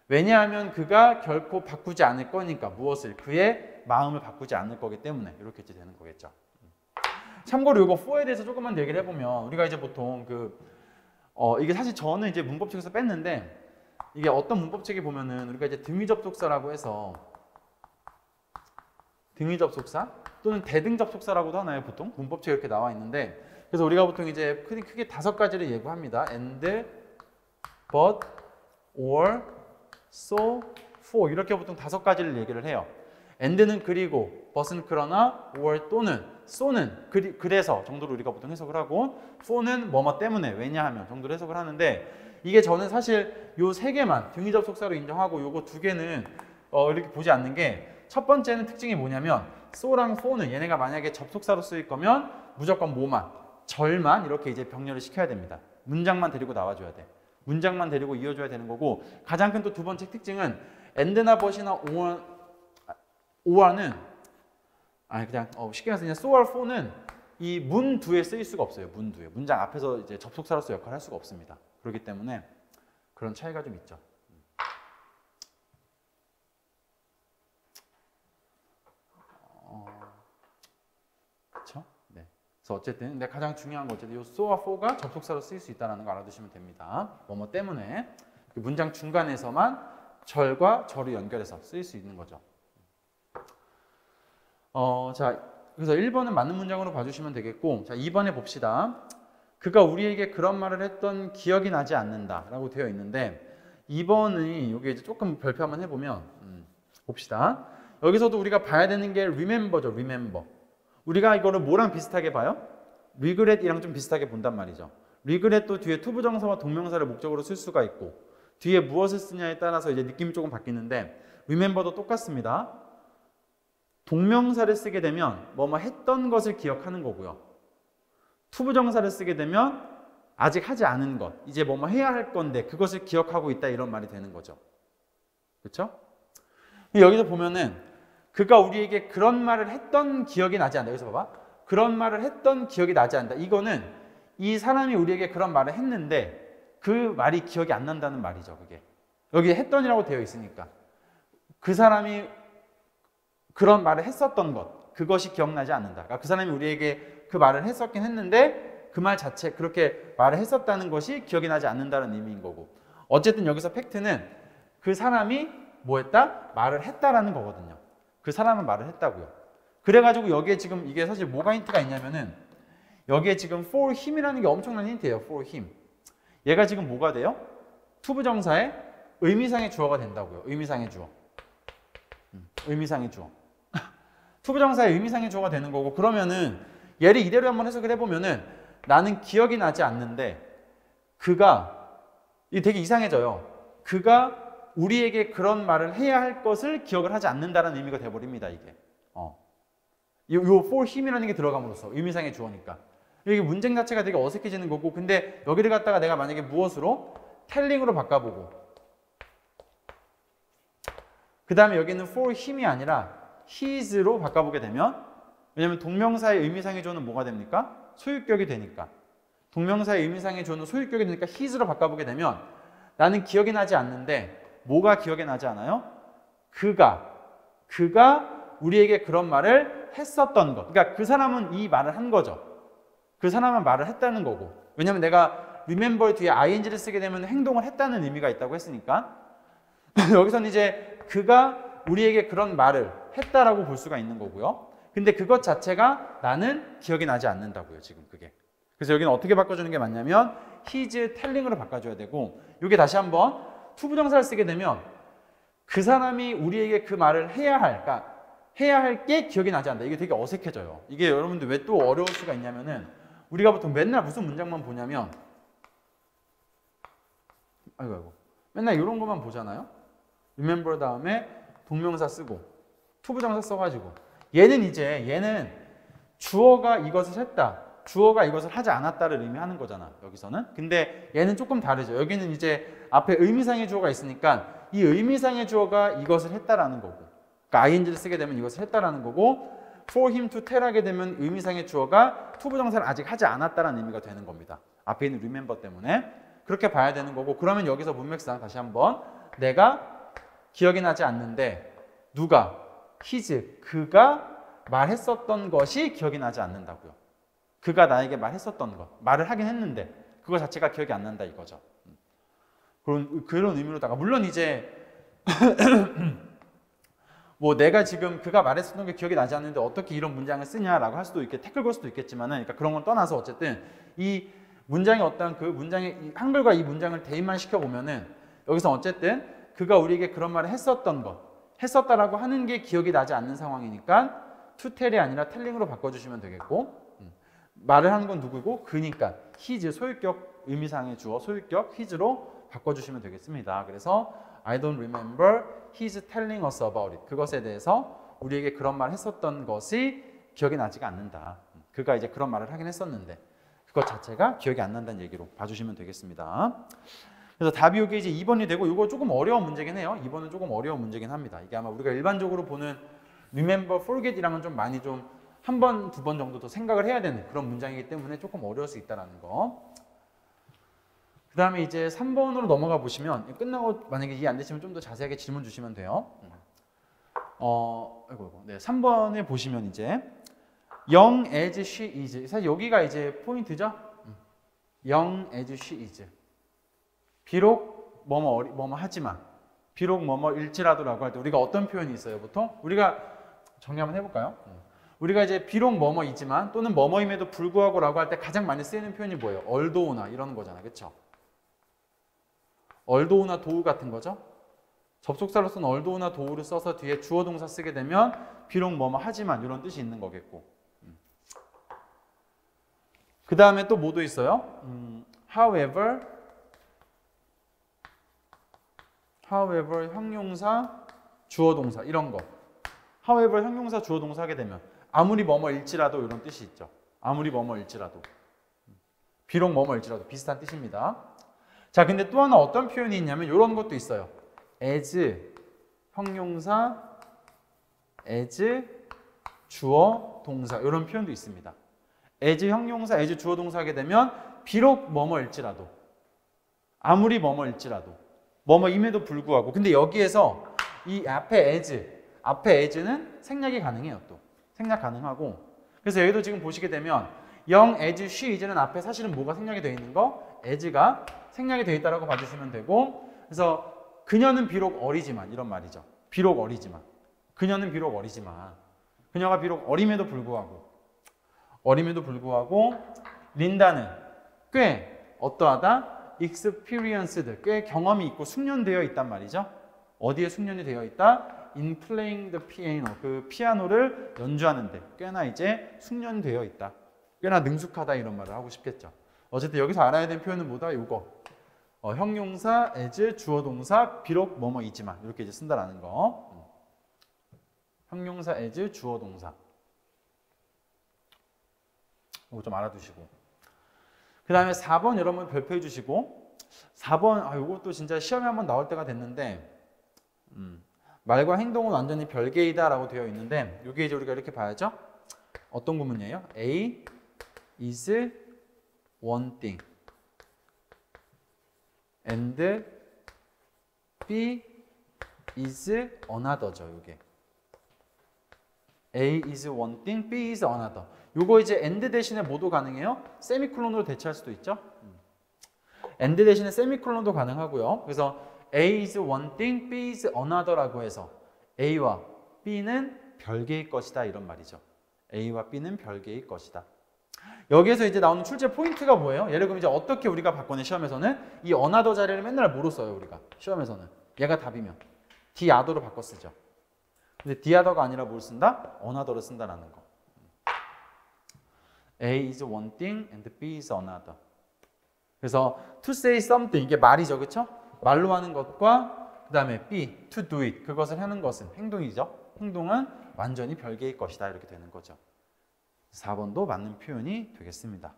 왜냐하면 그가 결코 바꾸지 않을 거니까. 무엇을? 그의 마음을 바꾸지 않을 거기 때문에. 이렇게 되는 거겠죠. 참고로 이거 for에 대해서 조금만 더 얘기를 해보면 우리가 이제 보통 이게 사실 저는 이제 문법책에서 뺐는데 이게 어떤 문법책에 보면은 우리가 이제 등위접속사라고 해서 등위접속사 또는 대등접속사라고도 하나요 보통 문법책에 이렇게 나와 있는데 그래서 우리가 보통 이제 크게 5가지를 예고합니다. and, but, or, so, for 이렇게 보통 5가지를 얘기를 해요. and는 그리고, but은 그러나, or 또는, so는 그래서 정도로 우리가 보통 해석을 하고 for는 뭐뭐 때문에 왜냐하면 정도로 해석을 하는데 이게 저는 사실 요 3개만 등위접속사로 인정하고 요거 2개는 이렇게 보지 않는 게 첫 번째는 특징이 뭐냐면 so랑 for는 얘네가 만약에 접속사로 쓰일 거면 무조건 뭐만 절만 이렇게 이제 병렬을 시켜야 됩니다. 문장만 데리고 나와줘야 돼. 문장만 데리고 이어줘야 되는 거고 가장 큰 또 2번째 특징은 and나 but이나 or는 그냥 쉽게 말해서 그냥 so or for는 이 문 뒤에 쓰일 수가 없어요. 문 뒤에 문장 앞에서 이제 접속사로서 역할을 할 수가 없습니다. 그렇기 때문에 그런 차이가 좀 있죠. 그렇죠? 네. 그래서 어쨌든 근데 가장 중요한 거 어쨌든 이 so와 for가 접속사로 쓰일 수 있다는 거 알아두시면 됩니다. 뭐뭐 때문에 문장 중간에서만 절과 절을 연결해서 쓰일 수 있는 거죠. 자, 그래서 1번은 맞는 문장으로 봐주시면 되겠고 자, 2번에 봅시다. 그가 우리에게 그런 말을 했던 기억이 나지 않는다 라고 되어 있는데 2번이 여기 이제 조금 별표 한번 해보면 봅시다. 여기서도 우리가 봐야 되는 게 remember죠. remember. 우리가 이거를 뭐랑 비슷하게 봐요? regret이랑 좀 비슷하게 본단 말이죠. regret도 뒤에 투부정사와 동명사를 목적으로 쓸 수가 있고 뒤에 무엇을 쓰냐에 따라서 이제 느낌이 조금 바뀌는데 remember도 똑같습니다. 동명사를 쓰게 되면 뭐뭐 했던 것을 기억하는 거고요. 투부정사를 쓰게 되면 아직 하지 않은 것, 이제 뭐뭐 해야 할 건데 그것을 기억하고 있다 이런 말이 되는 거죠. 그렇죠? 여기서 보면은 그가 우리에게 그런 말을 했던 기억이 나지 않는다. 여기서 봐봐. 그런 말을 했던 기억이 나지 않는다. 이거는 이 사람이 우리에게 그런 말을 했는데 그 말이 기억이 안 난다는 말이죠. 그게 여기 했던이라고 되어 있으니까 그 사람이 그런 말을 했었던 것 그것이 기억나지 않는다. 그러니까 그 사람이 우리에게 그 말을 했었긴 했는데 그 말 자체 그렇게 말을 했었다는 것이 기억이 나지 않는다는 의미인 거고 어쨌든 여기서 팩트는 그 사람이 뭐 했다? 말을 했다라는 거거든요. 그 사람은 말을 했다고요. 그래가지고 여기에 지금 이게 사실 뭐가 힌트가 있냐면은 여기에 지금 for him이라는 게 엄청난 힌트예요. for him. 얘가 지금 뭐가 돼요? 투부정사의 의미상의 주어가 된다고요. 의미상의 주어. 의미상의 주어. 투부정사의 의미상의 주어가 되는 거고 그러면은 얘를 이대로 한번 해석을 해보면은 나는 기억이 나지 않는데 그가 이게 되게 이상해져요. 그가 우리에게 그런 말을 해야 할 것을 기억을 하지 않는다는 의미가 돼버립니다. 이게 요 for him이라는 게 들어감으로써 의미상의 주어니까 이게 문장 자체가 되게 어색해지는 거고 근데 여기를 갖다가 내가 만약에 무엇으로? telling으로 바꿔보고 그 다음에 여기는 for him이 아니라 his로 바꿔보게 되면 왜냐하면 동명사의 의미상의 주어는 뭐가 됩니까? 소유격이 되니까 동명사의 의미상의 주어는 소유격이 되니까 his로 바꿔보게 되면 나는 기억이 나지 않는데 뭐가 기억이 나지 않아요? 그가 우리에게 그런 말을 했었던 것. 그러니까 그 사람은 이 말을 한 거죠. 그 사람은 말을 했다는 거고. 왜냐하면 내가 remember 뒤에 ing를 쓰게 되면 행동을 했다는 의미가 있다고 했으니까 여기서는 이제 그가 우리에게 그런 말을 했다라고 볼 수가 있는 거고요. 근데 그것 자체가 나는 기억이 나지 않는다고요. 지금 그게. 그래서 여기는 어떻게 바꿔주는 게 맞냐면 his telling으로 바꿔줘야 되고 이게 다시 한번 투부정사를 쓰게 되면 그 사람이 우리에게 그 말을 해야 할, 그러니까 해야 할 게 기억이 나지 않는다. 이게 되게 어색해져요. 이게 여러분들 왜 또 어려울 수가 있냐면은 우리가 보통 맨날 무슨 문장만 보냐면 아이고 맨날 이런 것만 보잖아요. remember 다음에 동명사 쓰고 투부정사 써가지고 얘는 주어가 이것을 했다. 주어가 이것을 하지 않았다를 의미하는 거잖아. 여기서는. 근데 얘는 조금 다르죠. 여기는 이제 앞에 의미상의 주어가 있으니까 이 의미상의 주어가 이것을 했다라는 거고 그러니까 ing를 쓰게 되면 이것을 했다라는 거고 for him to tell 하게 되면 의미상의 주어가 투부정사를 아직 하지 않았다라는 의미가 되는 겁니다. 앞에 있는 remember 때문에 그렇게 봐야 되는 거고 그러면 여기서 문맥상 다시 한번 내가 기억이 나지 않는데 누가? his, 그가 말했었던 것이 기억이 나지 않는다고요. 그가 나에게 말했었던 것, 말을 하긴 했는데 그거 자체가 기억이 안 난다 이거죠. 그런 의미로다가 물론 이제 뭐 내가 지금 그가 말했었던 게 기억이 나지 않는데 어떻게 이런 문장을 쓰냐라고 할 수도 있게 태클 걸 수도 있겠지만은 그러니까 그런 건 떠나서 어쨌든 이 문장의 어떤 그 문장의 한글과 이 문장을 대입만 시켜 보면은 여기서 어쨌든 그가 우리에게 그런 말을 했었던 것, 했었다라고 하는 게 기억이 나지 않는 상황이니까 to tell이 아니라 telling으로 바꿔주시면 되겠고 말을 하는 건 누구고? 그니까 his 소유격 의미상의 주어 소유격 his로 바꿔주시면 되겠습니다. 그래서 I don't remember his telling us about it. 그것에 대해서 우리에게 그런 말을 했었던 것이 기억이 나지가 않는다. 그가 이제 그런 말을 하긴 했었는데 그것 자체가 기억이 안 난다는 얘기로 봐주시면 되겠습니다. 그래서 답이 이게 이제 2번이 되고 이거 조금 어려운 문제긴 해요. 2번은 조금 어려운 문제긴 합니다. 이게 아마 우리가 일반적으로 보는 remember, forget이랑은 좀 많이 좀 한 번, 두 번 정도 더 생각을 해야 되는 그런 문장이기 때문에 조금 어려울 수 있다는 거. 그 다음에 이제 3번으로 넘어가 보시면 끝나고 만약에 이해 안 되시면 좀 더 자세하게 질문 주시면 돼요. 네, 3번에 보시면 이제 young as she is. 사실 여기가 이제 포인트죠. young as she is. 비록 뭐뭐 하지만 비록 뭐뭐일지라도라고 할 때 우리가 어떤 표현이 있어요, 보통? 우리가 정리 한번 해볼까요? 우리가 이제 비록 뭐뭐이지만 또는 뭐뭐임에도 불구하고라고 할 때 가장 많이 쓰이는 표현이 뭐예요? although나 이런 거잖아, 그렇죠? although나 도우 같은 거죠. 접속사로서는 although나 도우를 써서 뒤에 주어 동사 쓰게 되면 비록 뭐뭐 하지만 이런 뜻이 있는 거겠고. 그 다음에 또 뭐도 있어요? however 형용사 주어 동사 이런 거. however 형용사 주어 동사 하게 되면 아무리 뭐뭐일지라도 이런 뜻이 있죠. 아무리 뭐뭐일지라도. 비록 뭐뭐일지라도 비슷한 뜻입니다. 자, 근데 또 하나 어떤 표현이 있냐면 이런 것도 있어요. as 형용사, as 주어 동사 이런 표현도 있습니다. as 형용사, as 주어 동사 하게 되면 비록 뭐뭐일지라도, 아무리 뭐뭐일지라도, 뭐뭐임에도 불구하고. 근데 여기에서 이 앞에 as는 생략이 가능해요. 또 생략 가능하고. 그래서 여기도 지금 보시게 되면 young as she is는 앞에 사실은 뭐가 생략이 되어 있는 거? as가 생략이 되어 있다라고 봐주시면 되고. 그래서 그녀는 비록 어리지만 이런 말이죠. 비록 어리지만. 그녀는 비록 어리지만. 그녀가 비록 어림에도 불구하고 린다는 꽤 어떠하다? experienced, 꽤 경험이 있고 숙련되어 있단 말이죠. 어디에 숙련이 되어 있다? in playing the piano, 그 피아노를 연주하는데 꽤나 이제 숙련되어 있다. 꽤나 능숙하다 이런 말을 하고 싶겠죠. 어쨌든 여기서 알아야 될 표현은 뭐다? 요거. 형용사, as, 주어 동사, 비록 뭐뭐이지만 이렇게 이제 쓴다라는 거. 형용사, as, 주어 동사. 이거 좀 알아두시고. 그 다음에 4번 여러분 별표해 주시고 4번 이것도 진짜 시험에 한번 나올 때가 됐는데 말과 행동은 완전히 별개이다 라고 되어 있는데 여기 이제 우리가 이렇게 봐야죠. 어떤 구문이에요? A is one thing and B is another죠. 이게 A is one thing, B is another. 요거 이제 and 대신에 뭐도 가능해요? 세미콜론으로 대체할 수도 있죠. and 대신에 세미콜론도 가능하고요. 그래서 A is one thing, B is another라고 해서 A와 B는 별개의 것이다 이런 말이죠. A와 B는 별개의 것이다. 여기에서 이제 나오는 출제 포인트가 뭐예요? 예를 들면 이제 어떻게 우리가 바꿔내 시험에서는 이 another 자리를 맨날 뭐로 써요 우리가 시험에서는 얘가 답이면 the other로 바꿔 쓰죠. 근데 the other가 아니라 뭘 쓴다? another를 쓴다라는 거. A is one thing and B is another. 그래서 to say something 이게 말이죠, 그렇죠? 말로 하는 것과 그 다음에 B, to do it 그것을 하는 것은 행동이죠. 행동은 완전히 별개의 것이다 이렇게 되는 거죠. 4번도 맞는 표현이 되겠습니다.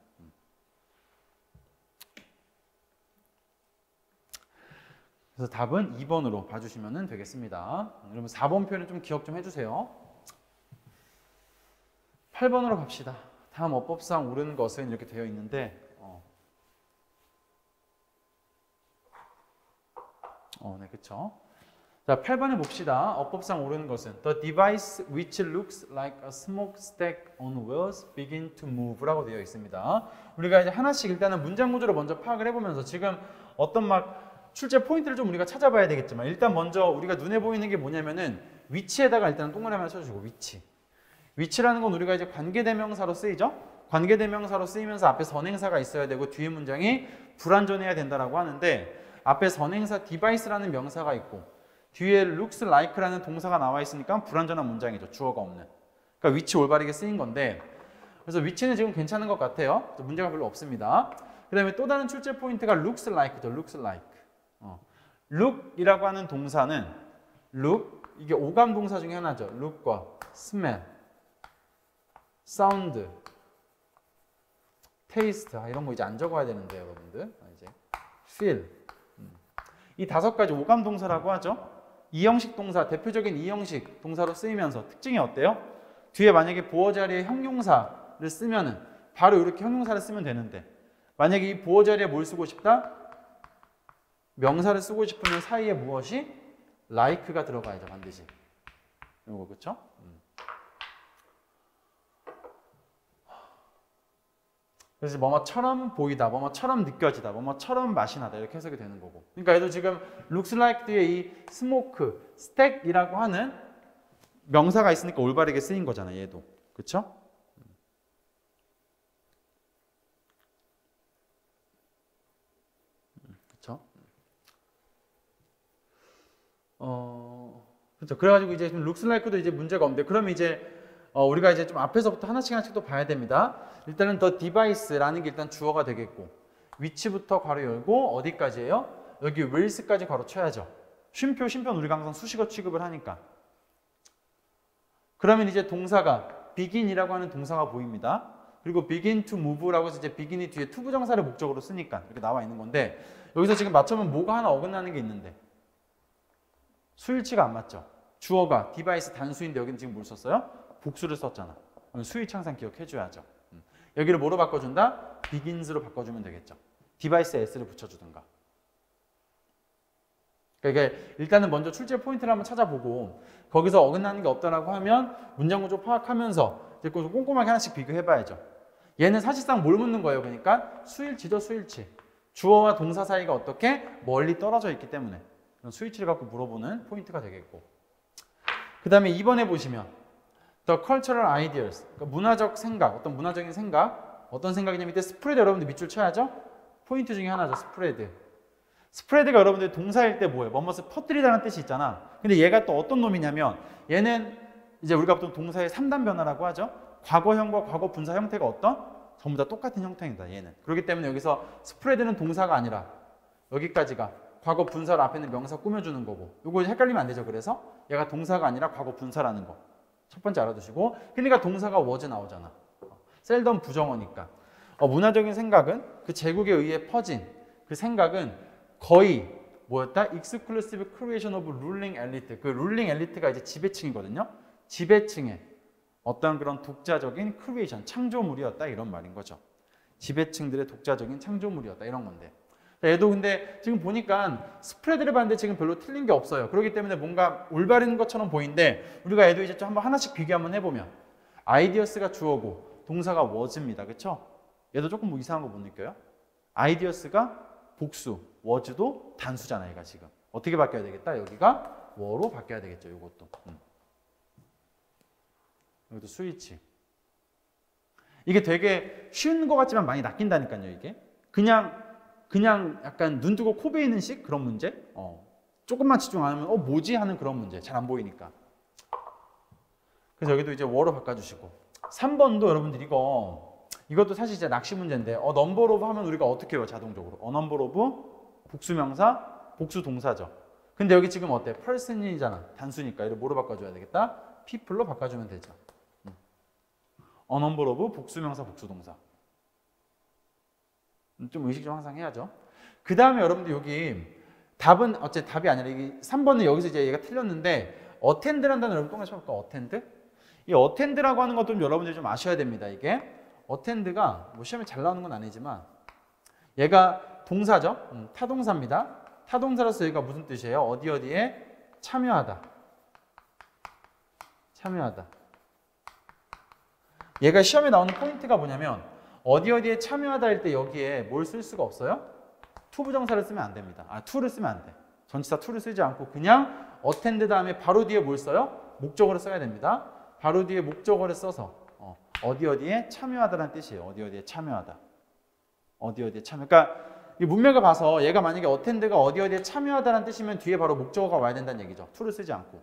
그래서 답은 2번으로 봐주시면 되겠습니다. 여러분 4번 표현은 좀 기억 좀 해주세요. 8번으로 갑시다. 다음 어법상 옳은 것은 이렇게 되어 있는데 네, 그렇죠. 자, 8번에 봅시다. 어법상 옳은 것은 The device which looks like a smokestack on wheels begin to move 라고 되어 있습니다. 우리가 이제 하나씩 일단은 문장 구조를 먼저 파악을 해보면서 지금 어떤 막 출제 포인트를 좀 우리가 찾아봐야 되겠지만 일단 먼저 우리가 눈에 보이는 게 뭐냐면은 위치에다가 일단 동그라미 하나 쳐주고 위치. 위치라는 건 우리가 이제 관계대명사로 쓰이죠. 관계대명사로 쓰이면서 앞에 선행사가 있어야 되고 뒤에 문장이 불완전해야 된다라고 하는데 앞에 선행사 device라는 명사가 있고 뒤에 looks like라는 동사가 나와 있으니까 불완전한 문장이죠. 주어가 없는. 그러니까 위치 올바르게 쓰인 건데 그래서 위치는 지금 괜찮은 것 같아요. 문제가 별로 없습니다. 그 다음에 또 다른 출제 포인트가 looks like죠. looks like. look이라고 하는 동사는 look, 이게 오감 동사 중에 하나죠. look과 smell, sound, taste 이런 거 이제 안 적어야 되는데 여러분들 이제 feel 이 5가지 오감 동사라고 하죠. 이형식 동사, 대표적인 이형식 동사로 쓰이면서 특징이 어때요? 뒤에 만약에 보어 자리에 형용사를 쓰면은 바로 이렇게 형용사를 쓰면 되는데 만약에 이 보어 자리에 뭘 쓰고 싶다? 명사를 쓰고 싶으면 사이에 무엇이? like가 들어가야죠, 반드시. 이거 그렇죠? 그래서 뭐뭐처럼 보이다, 뭐뭐처럼 느껴지다, 뭐뭐처럼 맛이 나다 이렇게 해석이 되는 거고. 그러니까 얘도 지금 looks like 뒤에 이 smoke, stack이라고 하는 명사가 있으니까 올바르게 쓰인 거잖아, 얘도. 그렇죠? 그렇죠? 그렇죠. 그래가지고 이제 looks like도 이제 문제가 없는데 그러면 이제 우리가 이제 좀 앞에서부터 하나씩 또 봐야 됩니다. 일단은 the device라는 게 일단 주어가 되겠고 위치부터 괄호 열고 어디까지예요? 여기 wheels까지 괄호 쳐야죠. 쉼표는 우리가 항상 수식어 취급을 하니까. 그러면 이제 동사가 begin이라고 하는 동사가 보입니다. 그리고 begin to move라고 해서 이제 begin이 뒤에 to 부정사를 목적으로 쓰니까 이렇게 나와 있는 건데 여기서 지금 맞춰면 뭐가 하나 어긋나는 게 있는데 수일치가 안 맞죠. 주어가 device 단수인데 여기는 지금 뭘 썼어요? 복수를 썼잖아. 수일치 항상 기억해줘야죠. 여기를 뭐로 바꿔준다? begins로 바꿔주면 되겠죠. device에 s를 붙여주든가. 그러니까 일단은 먼저 출제 포인트를 한번 찾아보고 거기서 어긋나는 게 없다라고 하면 문장 구조 파악하면서 이제 꼼꼼하게 하나씩 비교해봐야죠. 얘는 사실상 뭘 묻는 거예요? 그러니까 수일치죠, 수일치. 주어와 동사 사이가 어떻게 멀리 떨어져 있기 때문에 수일치를 갖고 물어보는 포인트가 되겠고. 그 다음에 2번에 보시면 The cultural ideas, 그러니까 문화적 생각, 어떤 문화적인 생각, 어떤 생각이냐면 이때 스프레드 여러분들 밑줄 쳐야죠. 포인트 중에 하나죠, 스프레드. 스프레드가 여러분들 동사일 때 뭐예요? 뭐뭇을 퍼뜨리다는 뜻이 있잖아. 근데 얘가 또 어떤 놈이냐면 얘는 이제 우리가 보통 동사의 3단 변화라고 하죠. 과거형과 과거 분사 형태가 어떤? 전부 다 똑같은 형태입니다, 얘는. 그렇기 때문에 여기서 스프레드는 동사가 아니라 여기까지가 과거 분사를 앞에 있는 명사 꾸며주는 거고 이거 헷갈리면 안 되죠. 그래서 얘가 동사가 아니라 과거 분사라는 거. 첫 번째 알아두시고 그러니까 동사가 was 나오잖아. 셀덤 부정어니까. 문화적인 생각은 그 제국에 의해 퍼진 그 생각은 거의 뭐였다? Exclusive creation of ruling elite. 그 ruling elite가 이제 지배층이거든요. 지배층의 어떤 그런 독자적인 creation, 창조물이었다 이런 말인 거죠. 지배층들의 독자적인 창조물이었다 이런 건데. 얘도 근데 지금 보니까 스프레드를 봤는데 지금 별로 틀린 게 없어요. 그렇기 때문에 뭔가 올바른 것처럼 보이는데 우리가 얘도 이제 좀 한번 하나씩 비교 한번 해보면 ideas가 주어고 동사가 was입니다. 그렇죠? 얘도 조금 뭐 이상한 거 못 느껴요? ideas가 복수, was도 단수잖아 얘가 지금. 어떻게 바뀌어야 되겠다? 여기가 were로 바뀌어야 되겠죠. 이것도. 여기도 스위치. 이게 되게 쉬운 것 같지만 많이 낚인다니까요. 이게. 그냥 약간 눈 뜨고 코 베이는 식 그런 문제? 조금만 집중 안 하면 뭐지? 하는 그런 문제. 잘 안 보이니까. 그래서 여기도 이제 워로 바꿔주시고 3번도 여러분들 이것도 사실 이제 낚시 문제인데 number of 하면 우리가 어떻게 해요? 자동적으로. number of 복수명사, 복수 동사죠. 근데 여기 지금 어때? person이잖아. 단수니까 이를 뭐로 바꿔줘야 되겠다? people로 바꿔주면 되죠. number of 복수명사, 복수동사. 좀 의식 좀 항상 해야죠. 그 다음에 여러분들 여기 답은 어째 답이 아니라 이게 3번은 여기서 이제 얘가 틀렸는데 attend라는 단어 여러분 또 같이 볼까? attend? 이 attend라고 하는 것도 좀 여러분들이 좀 아셔야 됩니다. 이게 attend가 뭐 시험에 잘 나오는 건 아니지만 얘가 동사죠. 타동사입니다. 타동사로서 얘가 무슨 뜻이에요? 어디에 참여하다. 참여하다. 얘가 시험에 나오는 포인트가 뭐냐면 어디에 참여하다 할 때 여기에 뭘 쓸 수가 없어요? to 부정사를 쓰면 안 됩니다. to를 쓰면 안 돼. 전치사 to를 쓰지 않고 그냥 attend 다음에 바로 뒤에 뭘 써요? 목적어를 써야 됩니다. 바로 뒤에 목적어를 써서 어디에 참여하다라는 뜻이에요. 어디에 참여하다. 어디에 참여. 그러니까 이 문맥을 봐서 얘가 만약에 attend가 어디에 참여하다라는 뜻이면 뒤에 바로 목적어가 와야 된다는 얘기죠. to를 쓰지 않고.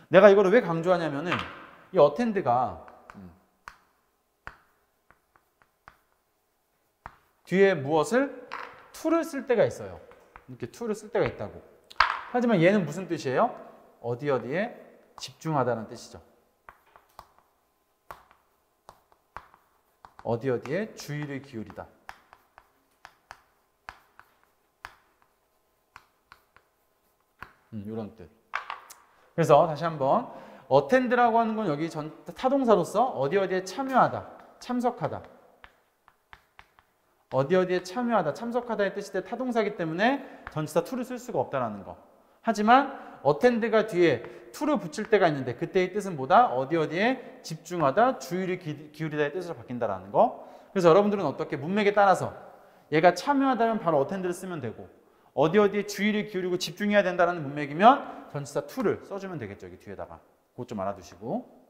내가 이거를 왜 강조하냐면은 이 attend가 뒤에 무엇을 to를 쓸 때가 있어요. 이렇게 to를 쓸 때가 있다고. 하지만 얘는 무슨 뜻이에요? 어디에 집중하다는 뜻이죠. 어디에 주의를 기울이다. 이런 뜻. 그래서 다시 한번 attend라고 하는 건 여기 타동사로서 어디에 참여하다, 참석하다. 어디에 참여하다, 참석하다의 뜻이 때 타동사이기 때문에 전치사 to를 쓸 수가 없다라는 거. 하지만 attend가 뒤에 to를 붙일 때가 있는데 그때의 뜻은 뭐다? 어디에 집중하다, 주의를 기울이다의 뜻으로 바뀐다라는 거. 그래서 여러분들은 어떻게 문맥에 따라서 얘가 참여하다면 바로 attend를 쓰면 되고 어디에 주의를 기울이고 집중해야 된다는 문맥이면 전치사 to를 써주면 되겠죠. 여기 뒤에다가. 그것 좀 알아두시고.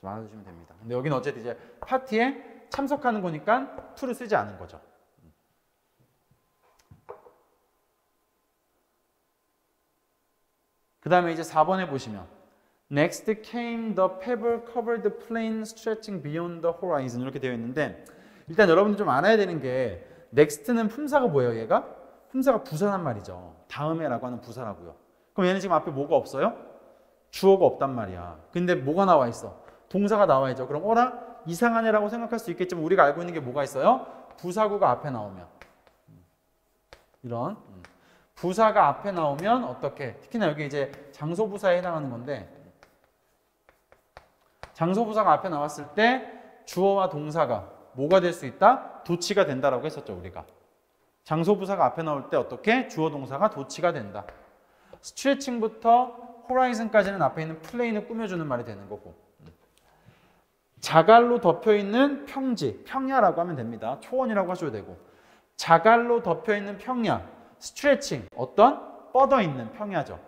좀 알아두시면 됩니다. 근데 여기는 어쨌든 이제 파티에 참석하는 거니까 to를 쓰지 않은 거죠. 그 다음에 이제 4번에 보시면 Next came the pebble covered plain stretching beyond the horizon 이렇게 되어 있는데 일단 여러분들 좀 알아야 되는 게 next는 품사가 뭐예요? 얘가? 품사가 부사란 말이죠. 다음에라고 하는 부사라고요. 그럼 얘는 지금 앞에 뭐가 없어요? 주어가 없단 말이야. 근데 뭐가 나와 있어? 동사가 나와 있죠. 그럼 어라? 이상한 애라고 생각할 수 있겠지만 우리가 알고 있는 게 뭐가 있어요? 부사구가 앞에 나오면 이런 부사가 앞에 나오면 어떻게? 특히나 여기 이제 장소부사에 해당하는 건데 장소부사가 앞에 나왔을 때 주어와 동사가 뭐가 될 수 있다? 도치가 된다라고 했었죠 우리가. 장소부사가 앞에 나올 때 어떻게? 주어 동사가 도치가 된다. 스트레칭부터 호라이즌까지는 앞에 있는 플레인을 꾸며주는 말이 되는 거고 자갈로 덮여있는 평지, 평야라고 하면 됩니다. 초원이라고 하셔도 되고 자갈로 덮여있는 평야, 스트레칭, 어떤? 뻗어있는 평야죠.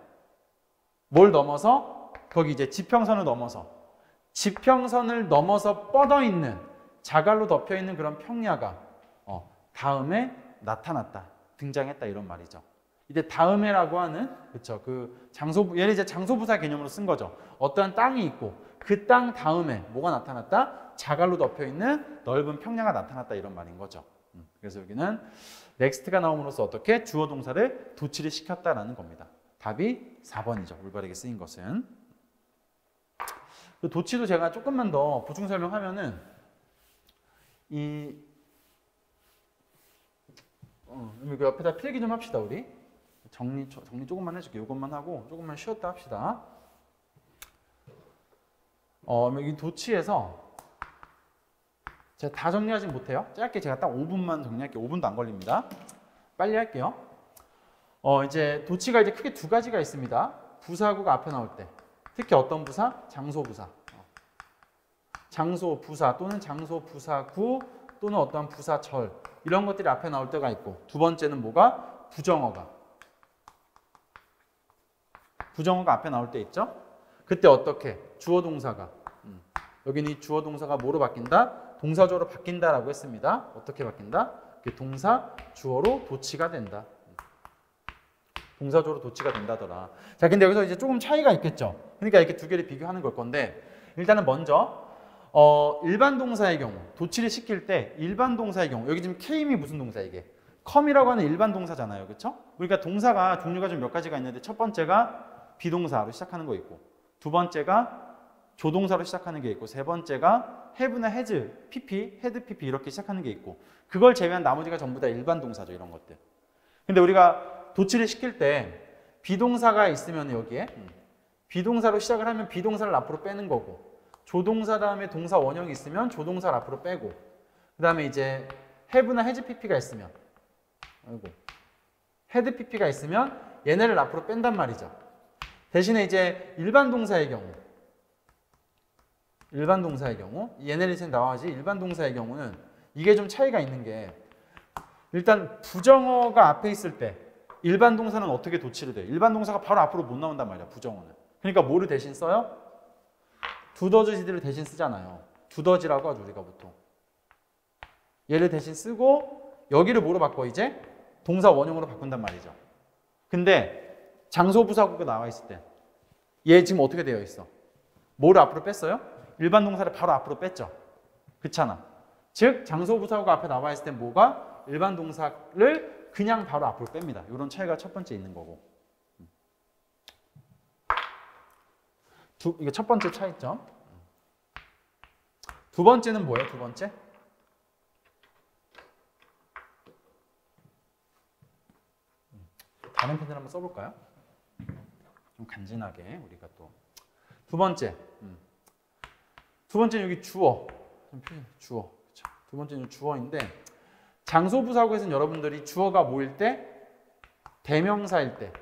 뭘 넘어서? 거기 이제 지평선을 넘어서 지평선을 넘어서 뻗어있는 자갈로 덮여있는 그런 평야가 다음에 나타났다, 등장했다 이런 말이죠. 이제 다음에라고 하는 그쵸 그 장소 얘를 이제 장소부사 개념으로 쓴 거죠. 어떠한 땅이 있고 그 땅 다음에 뭐가 나타났다? 자갈로 덮여있는 넓은 평야가 나타났다 이런 말인 거죠. 그래서 여기는 next가 나옴으로써 어떻게 주어 동사를 도치를 시켰다라는 겁니다. 답이 4번이죠. 올바르게 쓰인 것은. 도치도 제가 조금만 더 보충 설명하면은 그 옆에다 필기 좀 합시다 우리. 정리 조금만 해줄게요. 이것만 하고 조금만 쉬었다 합시다. 여기 도치에서 제가 다 정리하진 못해요. 짧게 제가 딱 5분만 정리할게요. 5분도 안 걸립니다. 빨리 할게요. 이제 도치가 이제 크게 두 가지가 있습니다. 부사구가 앞에 나올 때. 특히 어떤 부사? 장소부사. 장소부사 또는 장소부사구 또는 어떤 부사절 이런 것들이 앞에 나올 때가 있고 두 번째는 뭐가? 부정어가. 부정어가 앞에 나올 때 있죠? 그때 어떻게? 주어 동사가. 여기는 이 주어 동사가 뭐로 바뀐다? 동사조로 바뀐다라고 했습니다. 어떻게 바뀐다? 동사, 주어로 도치가 된다. 동사조로 도치가 된다더라. 자, 근데 여기서 이제 조금 차이가 있겠죠? 그러니까 이렇게 두 개를 비교하는 걸 건데 일단은 먼저 일반 동사의 경우 도치를 시킬 때 일반 동사의 경우 여기 지금 came이 무슨 동사 이게? come이라고 하는 일반 동사잖아요. 그렇죠? 그러니까 동사가 종류가 좀 몇 가지가 있는데 첫 번째가 비동사로 시작하는 거 있고 두 번째가 조동사로 시작하는 게 있고 세 번째가 have나 has, pp, had, pp 이렇게 시작하는 게 있고 그걸 제외한 나머지가 전부 다 일반 동사죠. 이런 것들. 근데 우리가 도치를 시킬 때 비동사가 있으면 여기에 비동사로 시작을 하면 비동사를 앞으로 빼는 거고 조동사 다음에 동사 원형이 있으면 조동사를 앞으로 빼고 그 다음에 이제 have나 has, pp가 있으면 had pp가 있으면 얘네를 앞으로 뺀단 말이죠. 대신에 이제 일반 동사의 경우 얘네를 이제 나와야지. 일반 동사의 경우는 이게 좀 차이가 있는 게 일단 부정어가 앞에 있을 때 일반 동사는 어떻게 도치를 돼요? 일반 동사가 바로 앞으로 못 나온단 말이야, 부정어는. 그러니까 뭐를 대신 써요? 두더지들을 대신 쓰잖아요. 두더지라고 하죠, 우리가 보통. 얘를 대신 쓰고 여기를 뭐로 바꿔 이제? 동사 원형으로 바꾼단 말이죠. 근데 장소부사구가 나와 있을 때 얘 지금 어떻게 되어 있어? 뭐를 앞으로 뺐어요? 일반 동사를 바로 앞으로 뺐죠. 그렇잖아. 즉 장소부사구가 앞에 나와 있을 때 뭐가? 일반 동사를 그냥 바로 앞으로 뺍니다. 이런 차이가 첫 번째 있는 거고. 이게 첫 번째 차이점. 두 번째는 뭐예요? 두 번째? 다른 펜을 한번 써볼까요? 좀 간지나게 우리가 또. 두 번째. 두 번째는 여기 주어. 주어. 그쵸? 두 번째는 주어인데 장소부사구에서는 여러분들이 주어가 뭐일 때? 대명사일 때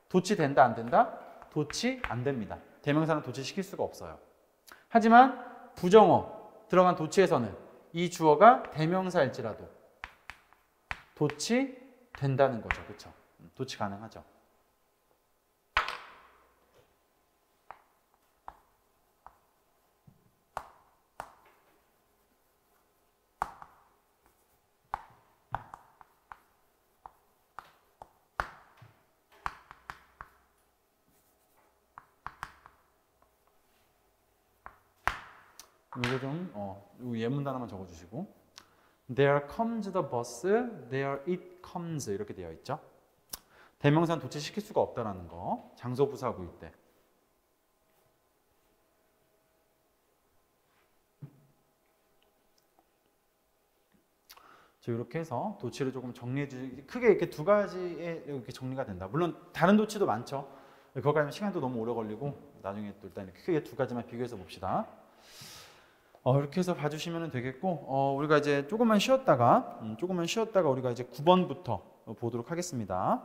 도치된다 안 된다? 도치 안 됩니다. 대명사는 도치시킬 수가 없어요. 하지만 부정어 들어간 도치에서는 이 주어가 대명사일지라도 도치된다는 거죠. 그렇죠? 도치 가능하죠. 이거 좀 요 예문단 하나만 적어주시고 There comes the bus, there it comes 이렇게 되어 있죠. 대명사는 도치시킬 수가 없다라는 거. 장소부사구일 때. 이렇게 해서 도치를 조금 정리해 주시. 크게 이렇게 두 가지에 이렇게 정리가 된다. 물론 다른 도치도 많죠. 그거까지는 시간도 너무 오래 걸리고 나중에 또 일단 크게 두 가지만 비교해서 봅시다. 이렇게 해서 봐주시면 되겠고 우리가 이제 조금만 쉬었다가 우리가 이제 9번부터 보도록 하겠습니다.